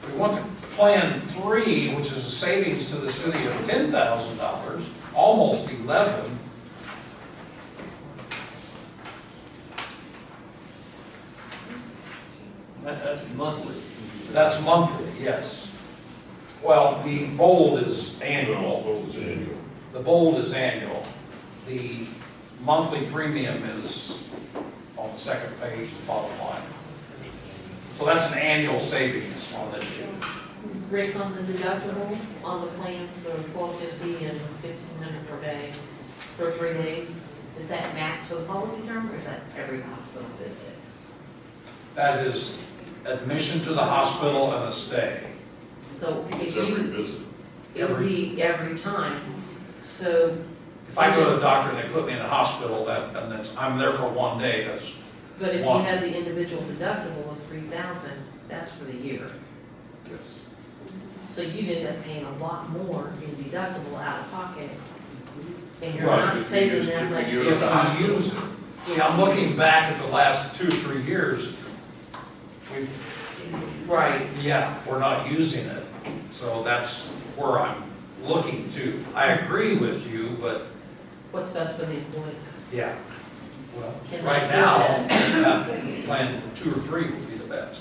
We want to plan 3, which is a savings to the city of $10,000, almost 11. That's monthly. That's monthly, yes. Well, the bold is annual. Bold is annual. The bold is annual. The monthly premium is on the second page, the bottom line. So that's an annual savings on this sheet. Rick, on the deductible, on the plans, the $1,250 and $1,500 per day for 3 days, is that max for the policy term, or is that every hospital visit? That is admission to the hospital and a stay. So It's if every you, visit. it would be every time, so, If I go to the doctor and they put me in the hospital, I'm there for 1 day, that's, but if you One. have the individual deductible of $3,000, that's for the year. Yes. So you'd end up paying a lot more in deductible out of pocket, and you're Right, not if you saving use- that if much. you use- if we use it. See, I'm looking back at the last 2 or 3 years. Right. Yeah, we're not using it, so that's where I'm looking to. I agree with you, but, What's best for the employees? yeah. Well, Can right they now, do plan 2 or 3 would be the best.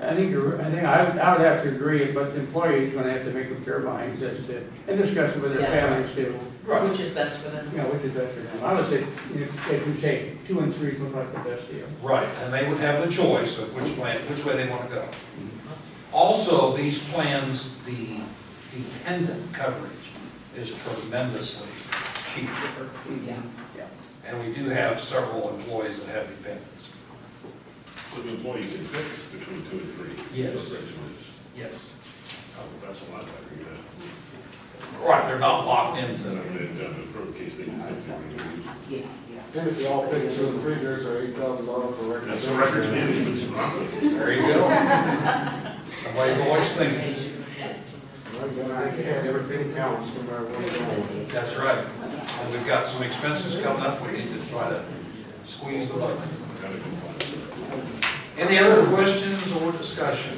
I think I would have to agree, but the employee's gonna have to make up their minds as to, and discuss it with their Yeah. families too. Which is best for them? You know, which is best for them. I would say, if you say 2 and 3 look like the best deal. Right, and they would have the choice of which way they want to go. Also, these plans, the dependent coverage is tremendously cheap. Yeah. And we do have several employees that have dependents. So the employee can pick between 2 and 3. Yes. So that's what it is. Yes. Oh, that's a lot better, you know. Right, they're not locked into, And then, in the case they think they're going to use it. And if you all pick 2 and 3, there's our $8,000 for records. That's the records management, it's not. there you go. Somebody's always thinking. Well, you gotta think ahead. Everything counts, no matter where you're going. That's right. And we've got some expenses coming up, we need to try to squeeze the budget. Gotta comply. Any other questions or discussion?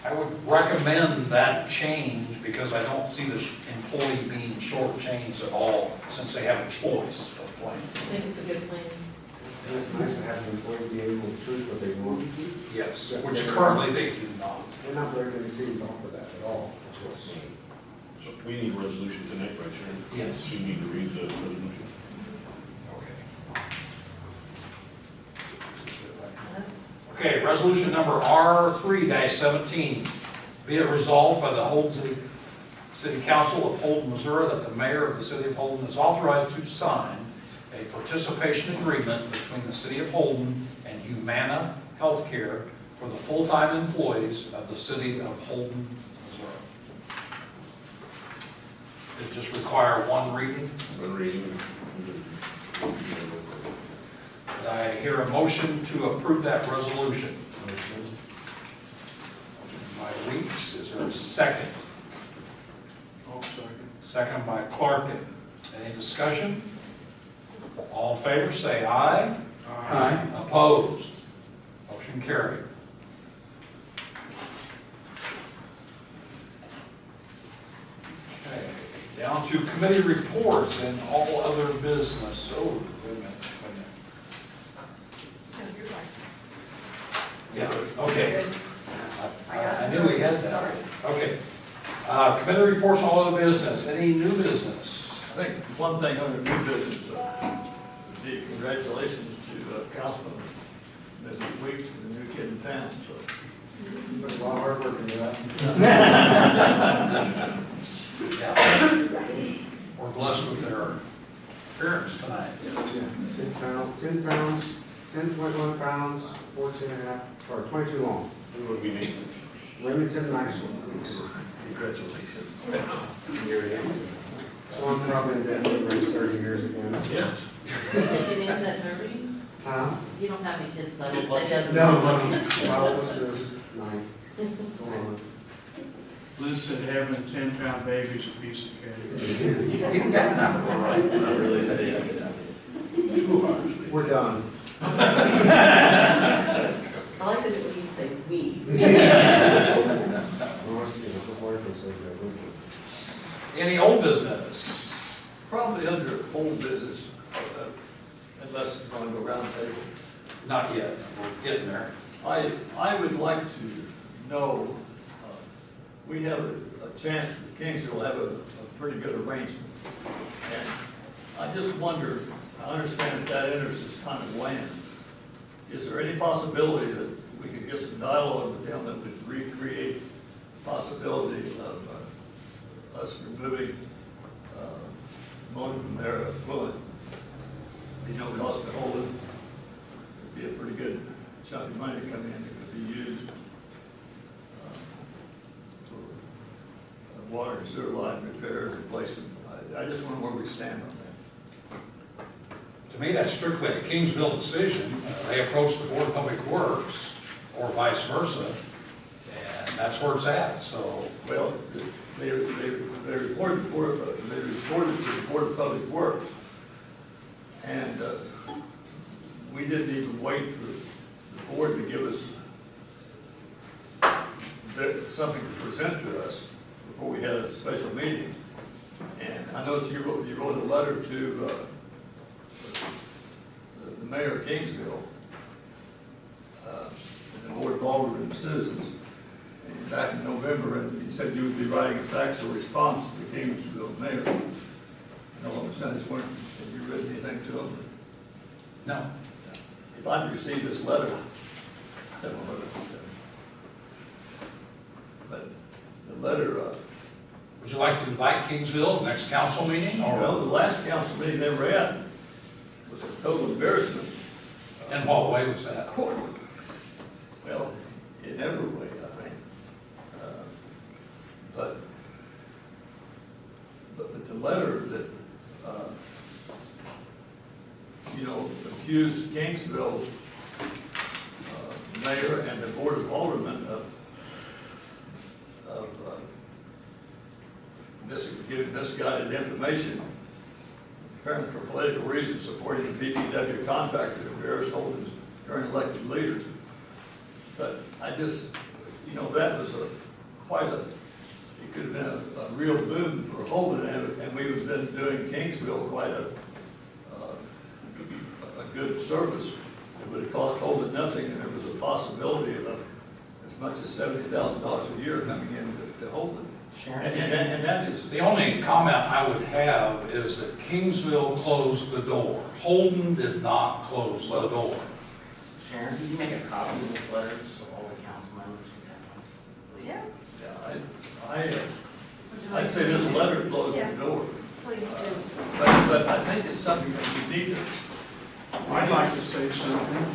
I would recommend that change because I don't see the employee being shortchanged at all since they have a choice of plan. I think it's a good plan. And it's nice to have an employee be able to choose what they want. Yes, which currently they do not. We're not very many cities offer that at all. So we need a resolution tonight, right, Sharon? Yes. So you need to read the resolution. Okay, resolution number R3-17. Be it resolved by the Holden City Council of Holden, Missouri, that the mayor of the city of Holden is authorized to sign a participation agreement between the city of Holden and Humana Healthcare for the full-time employees of the city of Holden, Missouri. It just require one reading. One reading. I hear a motion to approve that resolution. Motion by Weeks, is there a second? Second by Clarkin. Any discussion? All in favor, say aye. Aye. Opposed? Motion carried. on to committee reports and all other business. Oh, wait a minute. Yeah, okay. I knew we had that. Okay. Committee reports and all other business. Any new business? I think one thing under new business, the congratulations to Councilman Mrs. Weeks for the new kid in town, so. Put a lot of hard work into that. Yeah. We're blessed with their appearance tonight. Yeah, 10 pounds, 10.1 pounds, 14 and a half, or 22 long. Who would we name? Remington Nice Weeks. Congratulations. So I'm probably in debt for the next 30 years again. Yes. It ends at 30? Huh? You don't have any kids though, Kid that lucky. doesn't. No, my oldest is 9. Hold on. Liz said having a 10-pound baby is a piece of cake. All right, not really that is. 2 hours. We're done. I like it when you say we. Any old business? Probably under old business, unless it's going to go round table. Not yet. We're getting there. I would like to know, we have a chance with Kingsville to have a pretty good arrangement. And I just wonder, I understand that interest is kind of wan. Is there any possibility that we could get some dialogue with them that would recreate the possibility of us removing money from their affluent? Be no cost to hold it. It'd be a pretty good chunk of money to come in that could be used for water and sewer line repair, replacement. I just wonder where we stand on that. To me, that's strictly a Kingsville decision. They approach the Board of Public Works, or vice versa, and that's where it's at, so. Well, they reported to the Board of Public Works, and we didn't even wait for the board to give us something to present to us before we had a special meeting. And I noticed you wrote a letter to the mayor of Kingsville, and the Board of Aldermen and citizens, and back in November, and you said you would be writing a factual response to the Kingsville mayor. And all of a sudden, I just wondered, have you read anything to him? No. If I'd received this letter, then what would have said? But the letter, Would you like to invite Kingsville to the next council meeting, or well, the last council meeting they were at was a total embarrassment. in what way was that? Well, in every way, I think. But the letter that, accused Kingsville mayor and the Board of Aldermen of giving misguided information, apparently for political reasons, supporting the BPW contractor of various Holden's current elected leaders. But I just, that was it could have been a real boon for Holden, and we would have been doing Kingsville quite a good service. It would have cost Holden nothing, and there was a possibility of as much as $70,000 a year coming in to Holden. And that is, The only comment I would have is that Kingsville closed the door. Holden did not close the door. Sharon, can you make a copy of this letter so all the council members can have one? Yeah. I'd say this letter closed the door. Please do. But I think it's something that we need to. I'd like to say something.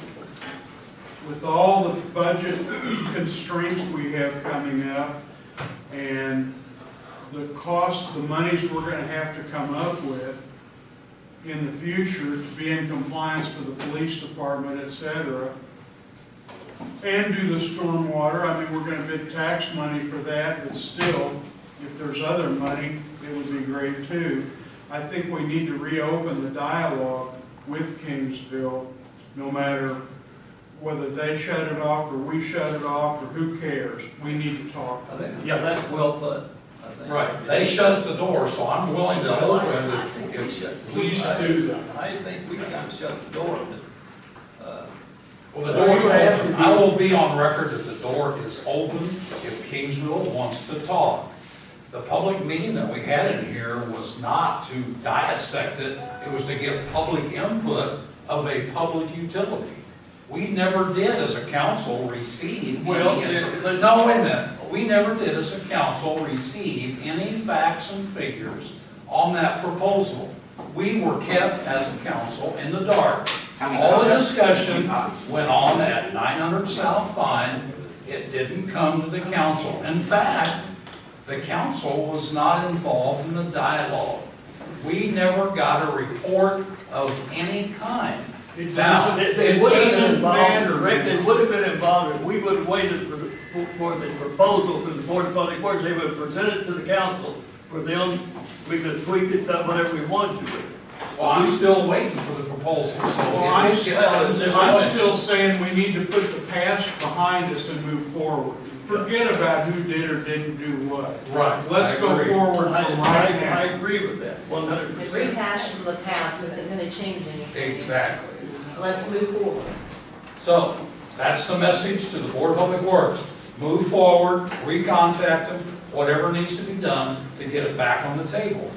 With all the budget constraints we have coming up and the cost, the monies we're going to have to come up with in the future to be in compliance with the police department, et cetera, and do the stormwater. I mean, we're going to bid tax money for that, but still, if there's other money, it would be great too. I think we need to reopen the dialogue with Kingsville, no matter whether they shut it off or we shut it off or who cares. We need to talk. I think, yeah, that's well put. I think. Right, they shut the door, so I'm willing to open I it think we if should. Please do. I think we kind of shut the door, but, well, the door's open. I will be on record that the door is open if Kingsville wants to talk. The public meeting that we had in here was not to dissect it, it was to give public input of a public utility. We never did as a council receive Well, any, but- no, wait a minute. We never did as a council receive any facts and figures on that proposal. We were kept as a council in the dark. How many All the copies? discussion How many copies? went on at 900 South Vine. It didn't come to the council. In fact, the council was not involved in the dialogue. We never got a report of any kind. Now, They would have been doesn't involved, matter. Rick, they would have been involved, if we would have waited for the proposal from the Board of Public Works, they would have presented it to the council for them, we could tweak it, done whatever we wanted to. Well, I'm still waiting for the proposal, so. Well, I'm if it- I'm still saying we need to put the past behind us and move forward. Forget about who did or didn't do what. Right. Let's I go agree. forward I from right I now. agree with that, 100%. The rehash from the past isn't gonna change anything. Exactly. Let's move forward. So, that's the message to the Board of Public Works. Move forward, recontact them, whatever needs to be done to get it back on the table.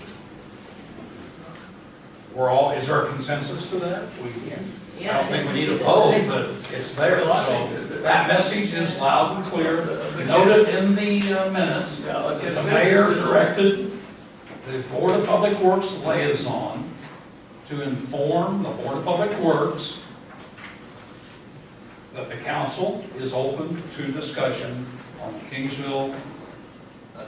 Is there a consensus to that? I don't think we need a vote, but it's there, so that message is loud and clear. Noted in the minutes, Yeah, that the mayor directed the Board of Public Works liaison to inform the Board of Public Works that the council is open to discussion on the Kingsville.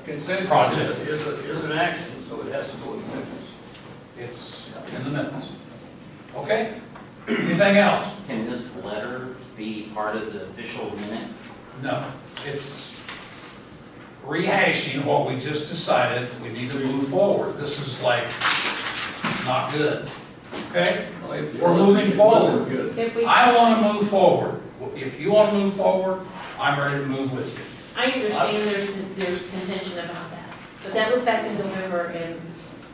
Consensus Project. is an action, so it has to go in the minutes. It's in the minutes. Okay? Anything else? Can this letter be part of the official minutes? No. It's rehashing what we just decided. We need to move forward. This is like not good. Okay? We're moving forward. Good. If we, I want to move forward. If you want to move forward, I'm ready to move with you. I understand there's contention about that, but that was back in November, and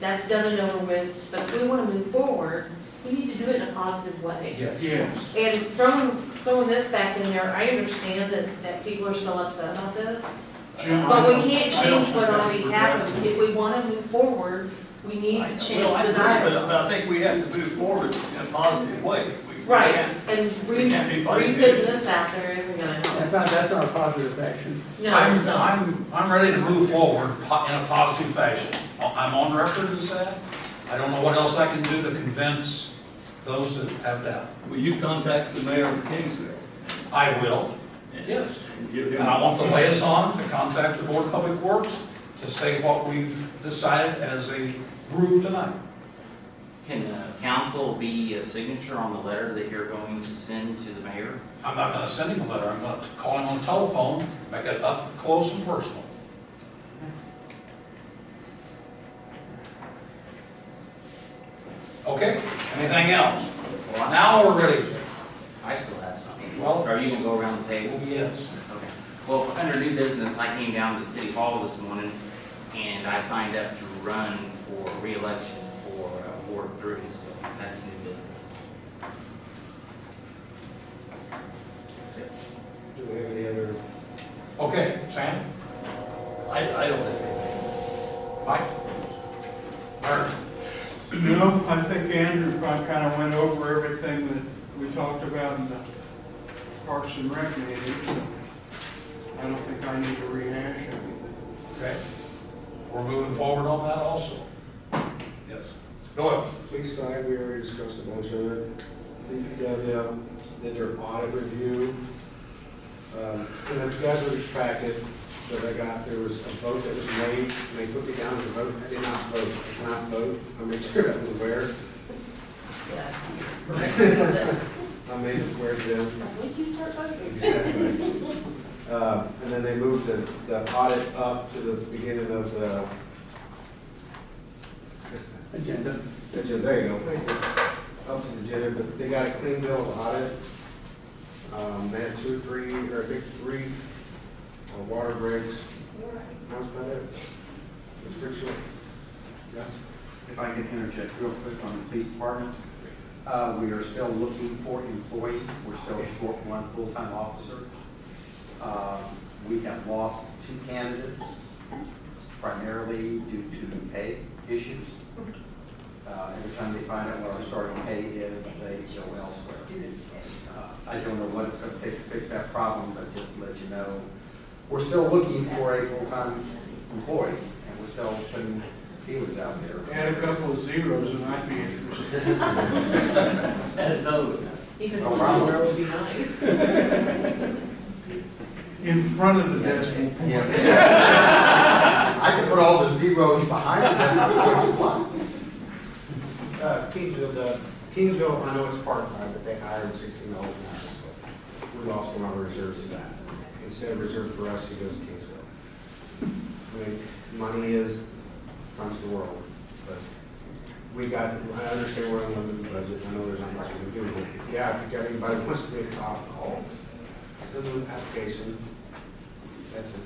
that's done and over with. But if we want to move forward, we need to do it in a positive way. Yes. And throwing this back in there, I understand that people are still upset about this, Jim, but we I can't don't change think what that's already happened. productive. If we want to move forward, we need to change Well, I the agree, dialogue. but I think we have to move forward in a positive way. We Right, can't- and we can't be fighting re-putting this out there isn't gonna help. That's not a positive action. No, it's not. I'm ready to move forward in a positive fashion. I'm on record as that. I don't know what else I can do to convince those that have doubt. Will you contact the mayor of Kingsville? I will, And- yes. and give him- And I want the liaison to contact the Board of Public Works to say what we've decided as a group tonight. Can the council be a signature on the letter that you're going to send to the mayor? I'm not gonna send him a letter, I'm gonna call him on the telephone, make it up close and personal. Okay, anything else? Well, Now we're ready. I still have something. Well- Are you gonna go around the table? Yes. Okay. Well, under new business, I came down to City Hall this morning, and I signed up to run for re-election for Ward 3, so that's new business. Do we have any other? Okay, Sam? I don't have anything. Mike? Art? No, I think Andrew kind of went over everything that we talked about in the Parks and Rec meeting. So I don't think I need to rehash anything. Okay. We're moving forward on that also? Yes. Go ahead. Police side, we already discussed a bunch of it. DPW did their audit review. And if you guys look at the packet that I got, there was a vote that was made, and they put me down as a vote. I did not vote. I cannot vote. I made sure I was aware. Yes. I made it aware to them. When did you start voting? Exactly. And then they moved the audit up to the beginning of the, Agenda. there you go, thank you. Up to the agenda, but they got a clean bill of audit. They had 2 or 3, or I think 3 water breaks. That was about it. It's pretty short. Yes? If I can interject real quick on the police department, we are still looking for employees. We're still short one full-time officer. We have lost 2 candidates, primarily due to pay issues. Every time they find out what our starting pay is, they go elsewhere. I don't know what it's going to take to fix that problem, but just to let you know, we're still looking for a full-time employee, and we're still putting feelers out there. Add a couple of zeros and I'd be interested. And no, Even Oh, one wow. zero would be nice. In front of the decimal point. I can put all the zeros behind it, that's not what you want. Kingsville, I know it's part-time, but they hired 16 hours an hour, so we lost one of our reserves to that. Instead of reserved for us, he goes to Kingsville. I mean, money comes to the world, but I understand we're on a limited budget, I know there's not much we can do, but yeah, if you got anybody who wants to be a cop, calls, send them an application, that's it.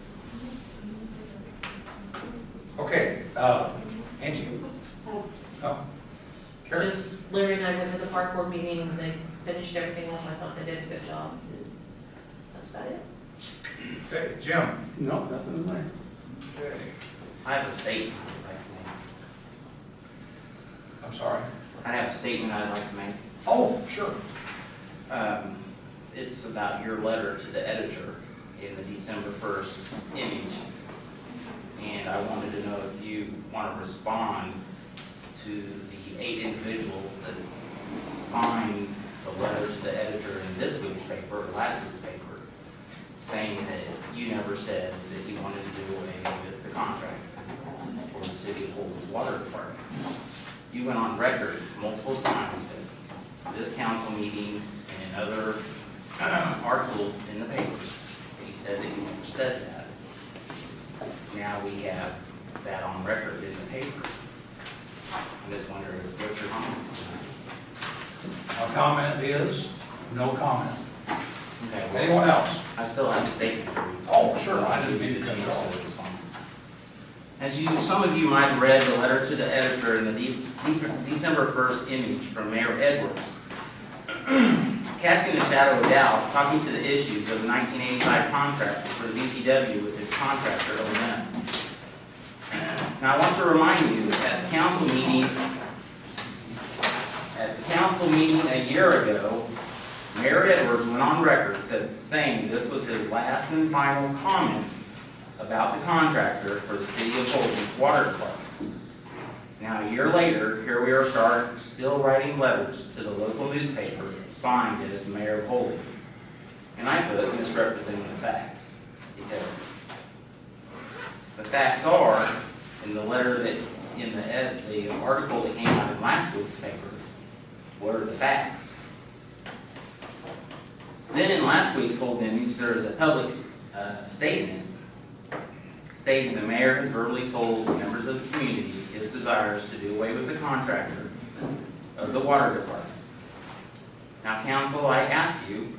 Okay, Angie? Oh, Karen? Just Larry and I went to the park board meeting, they finished everything up, I thought they did a good job. That's about it. Okay, Jim? No, nothing in there. Okay. I have a statement I'd like to make. I'm sorry? I have a statement I'd like to make. Oh, sure. It's about your letter to the editor in the December 1st image. And I wanted to know if you want to respond to the 8 individuals that signed the letter to the editor in this week's paper, or last week's paper, saying that you never said that you wanted to do away with the contract for the city of Holden's water department. You went on record multiple times at this council meeting and in other articles in the papers that you said that you never said that. Now we have that on record in the paper. I'm just wondering what your comments are. Our comment is, no comment. Okay, well, Anyone else? I still have a statement for you. Oh, sure, I didn't mean to cut you off. Some of you might have read the letter to the editor in the December 1st image from Mayor Edwards, casting a shadow of doubt, talking to the issues of the 1985 contract for the BCW with its contractor, O&M. Now, I want to remind you, at the council meeting a year ago, Mayor Edwards went on record saying this was his last and final comments about the contractor for the city of Holden's water department. Now, a year later, here we are still writing letters to the local newspapers signed as Mayor of Holden. And I put misrepresenting the facts, because the facts are, in the letter that, in the article that came out in last week's paper, what are the facts? Then in last week's Holden image, there is a public statement stating the mayor has verbally told members of the community his desires to do away with the contractor of the water department. Now, council, I ask you,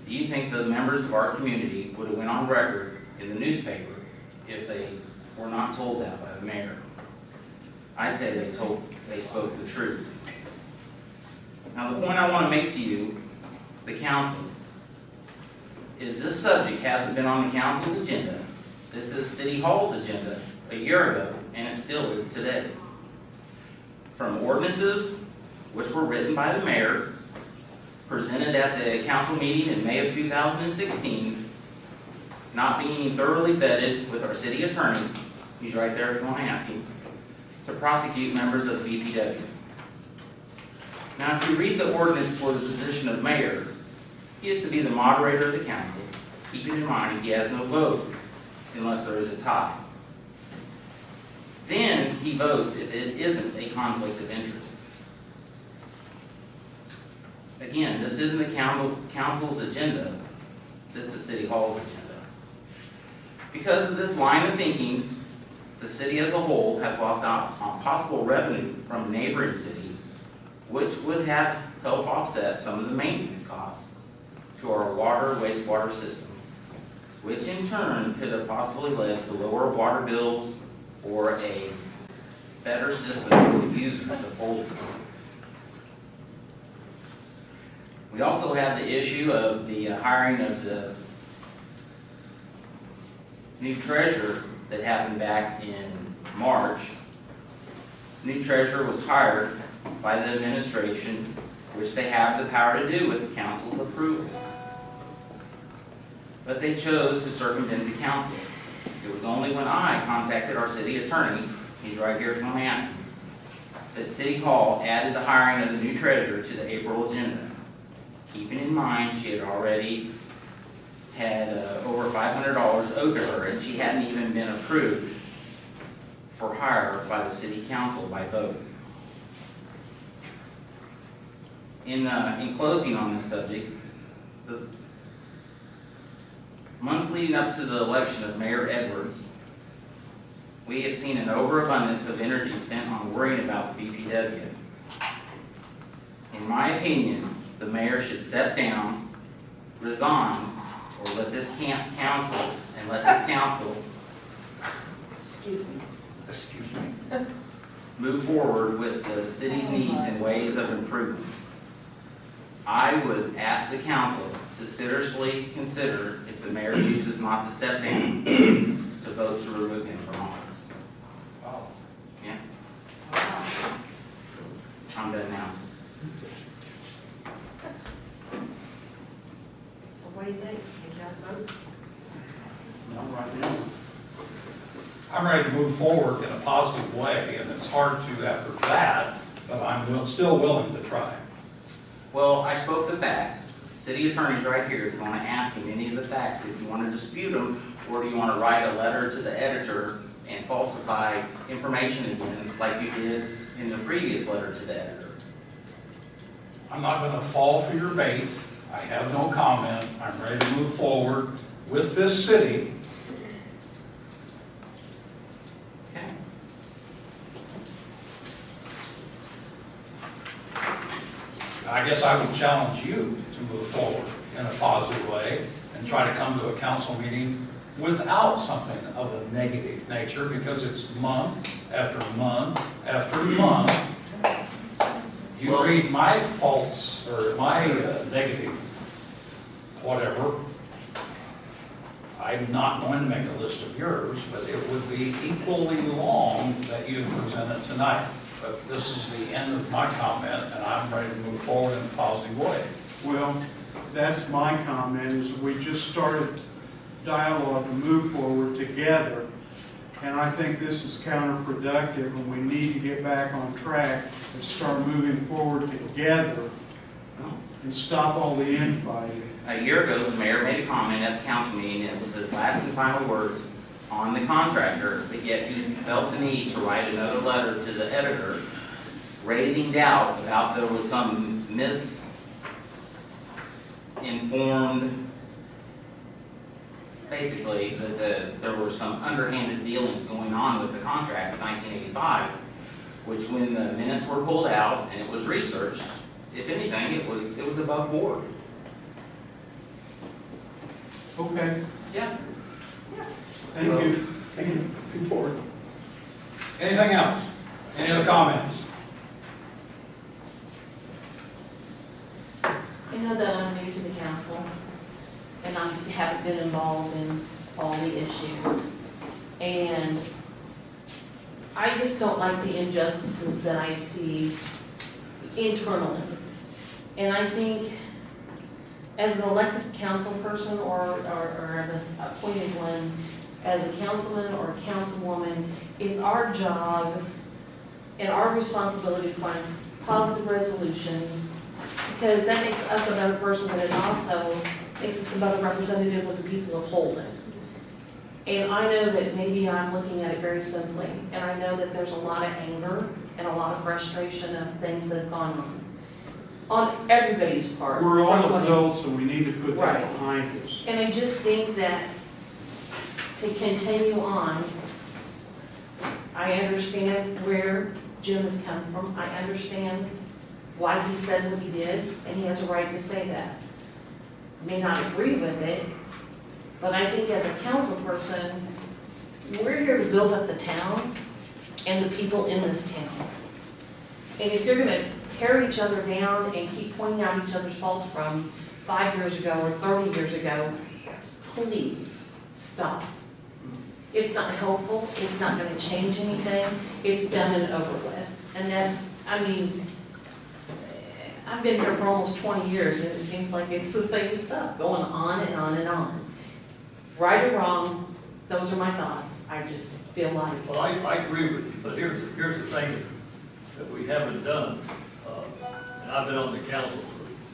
do you think the members of our community would have went on record in the newspaper if they were not told that by the mayor? I say they spoke the truth. Now, the point I want to make to you, the council, is this subject hasn't been on the council's agenda. This is City Hall's agenda a year ago, and it still is today. From ordinances, which were written by the mayor, presented at the council meeting in May of 2016, not being thoroughly vetted with our city attorney, he's right there if you want to ask him, to prosecute members of the BPW. Now, if you read the ordinance for the position of mayor, he is to be the moderator of the council, keeping in mind he has no vote unless there is a tie. Then he votes if it isn't a conflict of interest. Again, this isn't the council's agenda, this is City Hall's agenda. Because of this line of thinking, the city as a whole has lost out on possible revenue from a neighboring city, which would have helped offset some of the maintenance costs to our water wastewater system, which in turn could have possibly led to lower water bills or a better system for the users of Holden. We also have the issue of the hiring of the new treasurer that happened back in March. New treasurer was hired by the administration, which they have the power to do with the council's approval. But they chose to circumvent the council. It was only when I contacted our city attorney, he's right here from Aston, that City Hall added the hiring of the new treasurer to the April agenda. Keeping in mind she had already had over $500 owed to her, and she hadn't even been approved for hire by the city council by vote. In closing on this subject, the months leading up to the election of Mayor Edwards, we have seen an overabundance of energy spent on worrying about the BPW. In my opinion, the mayor should step down, resign, or let this council Excuse me. move forward with the city's needs and ways of improvements. I would ask the council to seriously consider, if the mayor chooses not to step down, to vote to remove him from office. Wow. Yeah? I'm done now. What do you think? You got a vote? Not right now. I'm ready to move forward in a positive way, and it's hard to after that, but I'm still willing to try. Well, I spoke the facts. City attorney's right here. If you want to ask him any of the facts, if you want to dispute them, or do you want to write a letter to the editor and falsify information again, like you did in the previous letter to the editor? I'm not going to fall for your bait. I have no comment. I'm ready to move forward with this city. Okay. I guess I would challenge you to move forward in a positive way and try to come to a council meeting without something of a negative nature, because it's month after month after month. You read my faults or my negative whatever. I'm not going to make a list of yours, but it would be equally long that you presented tonight. But this is the end of my comment, and I'm ready to move forward in a positive way. Well, that's my comment, is we just started dialogue to move forward together. And I think this is counterproductive, and we need to get back on track and start moving forward together and stop all the infighting. A year ago, the mayor made a comment at the council meeting, and it was his last and final words on the contractor, but yet he felt the need to write another letter to the editor, raising doubt about there was some misinformed, basically, that there were some underhanded dealings going on with the contract in 1985, which when the minutes were pulled out and it was researched, if anything, it was above board. Okay, Yeah. thank you. Thank you. Move forward. Anything else? Any other comments? I know that I'm new to the council, and I haven't been involved in all the issues. And I just don't like the injustices that I see internally. And I think as an elected council person or an appointed one, as a councilman or a councilwoman, it's our job and our responsibility to find positive resolutions, because that makes us a better person, but it also makes us a better representative of the people of Holden. And I know that maybe I'm looking at it very simply, and I know that there's a lot of anger and a lot of frustration of things that have gone on everybody's part. We're all Everybody's- adults, and we need to put that Right. behind us. And I just think that to continue on, I understand where Jim has come from. I understand why he said what he did, and he has a right to say that. May not agree with it, but I think as a council person, we're here to build up the town and the people in this town. And if you're gonna tear each other down and keep pointing out each other's faults from 5 years ago or 30 years ago, please stop. It's not helpful, it's not gonna change anything, it's done and over with. And that's, I mean, I've been here for almost 20 years and it seems like it's the same stuff, going on and on and on. Right or wrong, those are my thoughts. I just feel like, Well, I agree with you, but here's the thing that we haven't done. And I've been on the council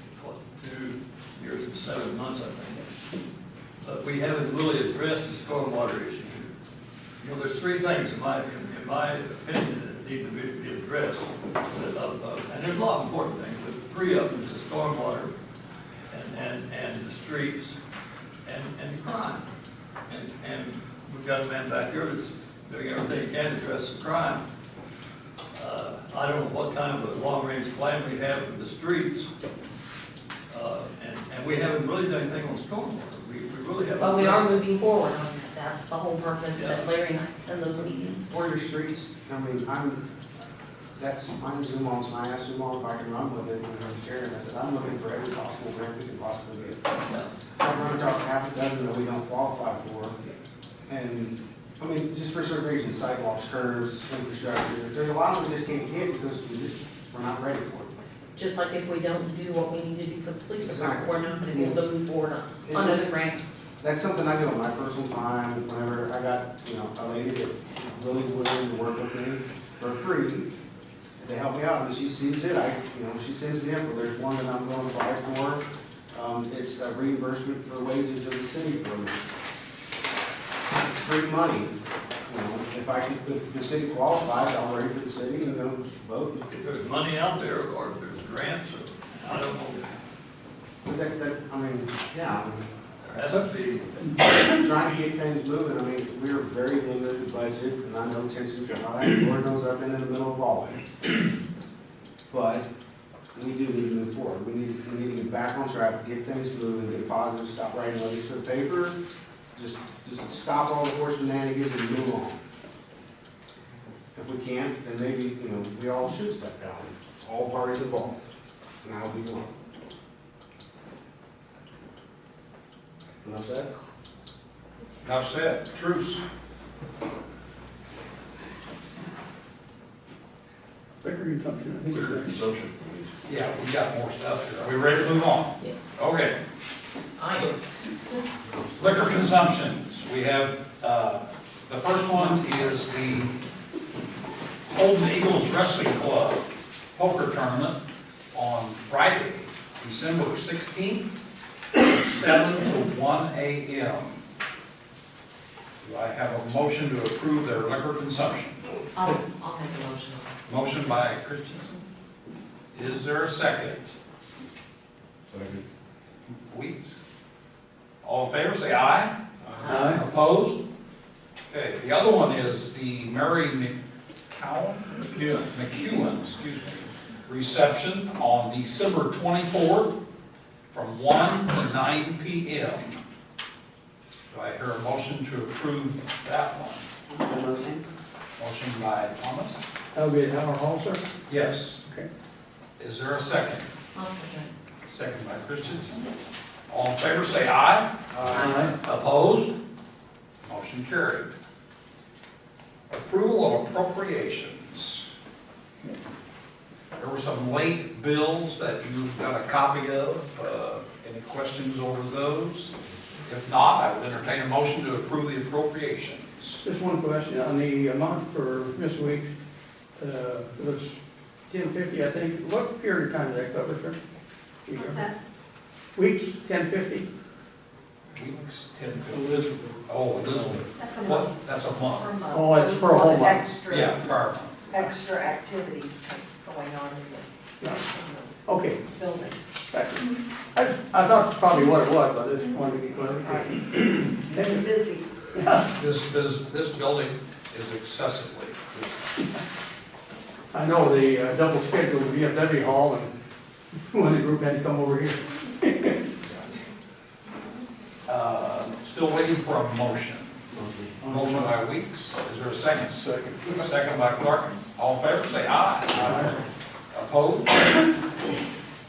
for, 2 years and 7 months, I think. But we haven't really addressed the stormwater issue. You know, there's 3 things in my opinion that need to be addressed. And there's a lot of important things, but 3 of them is the stormwater and the streets and crime. And we've got a man back here that's doing everything he can to address the crime. I don't know what kind of a long-range plan we have for the streets. And we haven't really done anything on stormwater. We really haven't. well, we are addressed it. moving forward on that. That's the whole purpose that Larry and I attend those meetings. For your streets, I mean, that's my Zoom on, so I asked Zoom on if I can run with it when I was chair, and I said, I'm looking for every possible grant we can possibly get. I've run across half a dozen that we don't qualify for, and, I mean, just for certain reasons, sidewalks, curves, infrastructure, there's a lot of them we just can't get because we're not ready for it. Just like if we don't do what we need to do for the police department, Exactly. we're not gonna be able to move forward on other grants. That's something I do in my personal time, whenever I got, a lady that really willing to work with me for free. They help me out, and she sees it, she sends me info, there's one that I'm going to apply for. It's a reimbursement for wages of the city for me. It's free money, if the city qualifies, I'll write to the city and they'll vote. If there's money out there, or if there's grants, or, I don't know. But There has to be. trying to get things moving, we're very limited budget, and I know tensions are high, Lord knows I've been in the middle of all of it. But we do need to move forward, we need to get back on track, get things moving, get positive, stop writing letters to the paper, just stop all the horse shenanigans and move on. If we can't, then maybe, we all should step down, all parties involved, and I'll be one. Enough said? Enough said. Truce. Liquor consumption, I think Liquor it's. consumption. Yeah, we got more stuff here. Are we ready to move on? Yes, Okay. I am. Liquor consumptions. We have, the first one is the Holden Eagles Wrestling Club poker tournament on Friday, December 16th, from 7 to 1 a.m. Do I have a motion to approve their liquor consumption? I'll make a motion. Motion by Christensen. Is there a second? Weeks. All in favor, say aye. Aye. Opposed? Okay, the other one is the Mary McEwen, reception on December 24th from 1 to 9 p.m. Do I hear a motion to approve that one? Motion by Thomas? That'll be at Howard Hall, sir? Yes. Okay. Is there a second? I'll second. Second by Christensen. All in favor, say aye. Aye. Opposed? Motion carried. Approval of appropriations. There were some late bills that you've got a copy of. Any questions over those? If not, I would entertain a motion to approve the appropriations. Just one question, on the amount for this week, it was $10.50, I think. What period of time does that cover, sir? What's that? Weeks, $10.50? Weeks 10, oh, Elizabeth. That's a What? month. That's a Per month. month. Oh, it's There's for a whole lot of month. Extra, Yeah, prior month. extra activities going on in the Okay, building. I thought probably what it was, but I just wanted to get clarification. They're busy. This building is excessively busy. I know the double schedule with VFW Hall, and one of the group had to come over here. Still waiting for a motion. Motion by Weeks, is there a second? Second by Clark, all in favor, say aye. Opposed?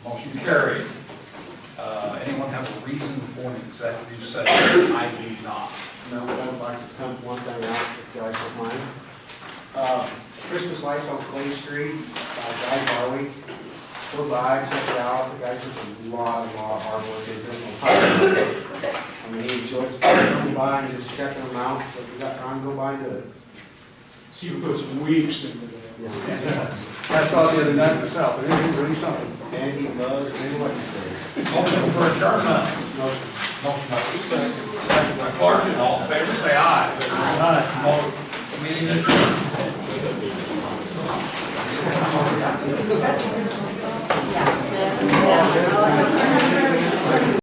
Motion carried. Anyone have a reason for an executive session? I do not. No, I'd like to pump one thing out, if you guys don't mind. Christmas lights on Clay Street, Guy Barley, go by, check it out, the guy took a lot of hard work into it. I mean, he enjoys coming by and just checking them out, so if you got time, go by and do it. He puts weeks into that. I saw the other night myself, it is really something. And he loves doing what he's doing. Motion for adjournment. Motion. Motion by Weeks, second by Clark, all in favor, say aye. Meeting adjourned.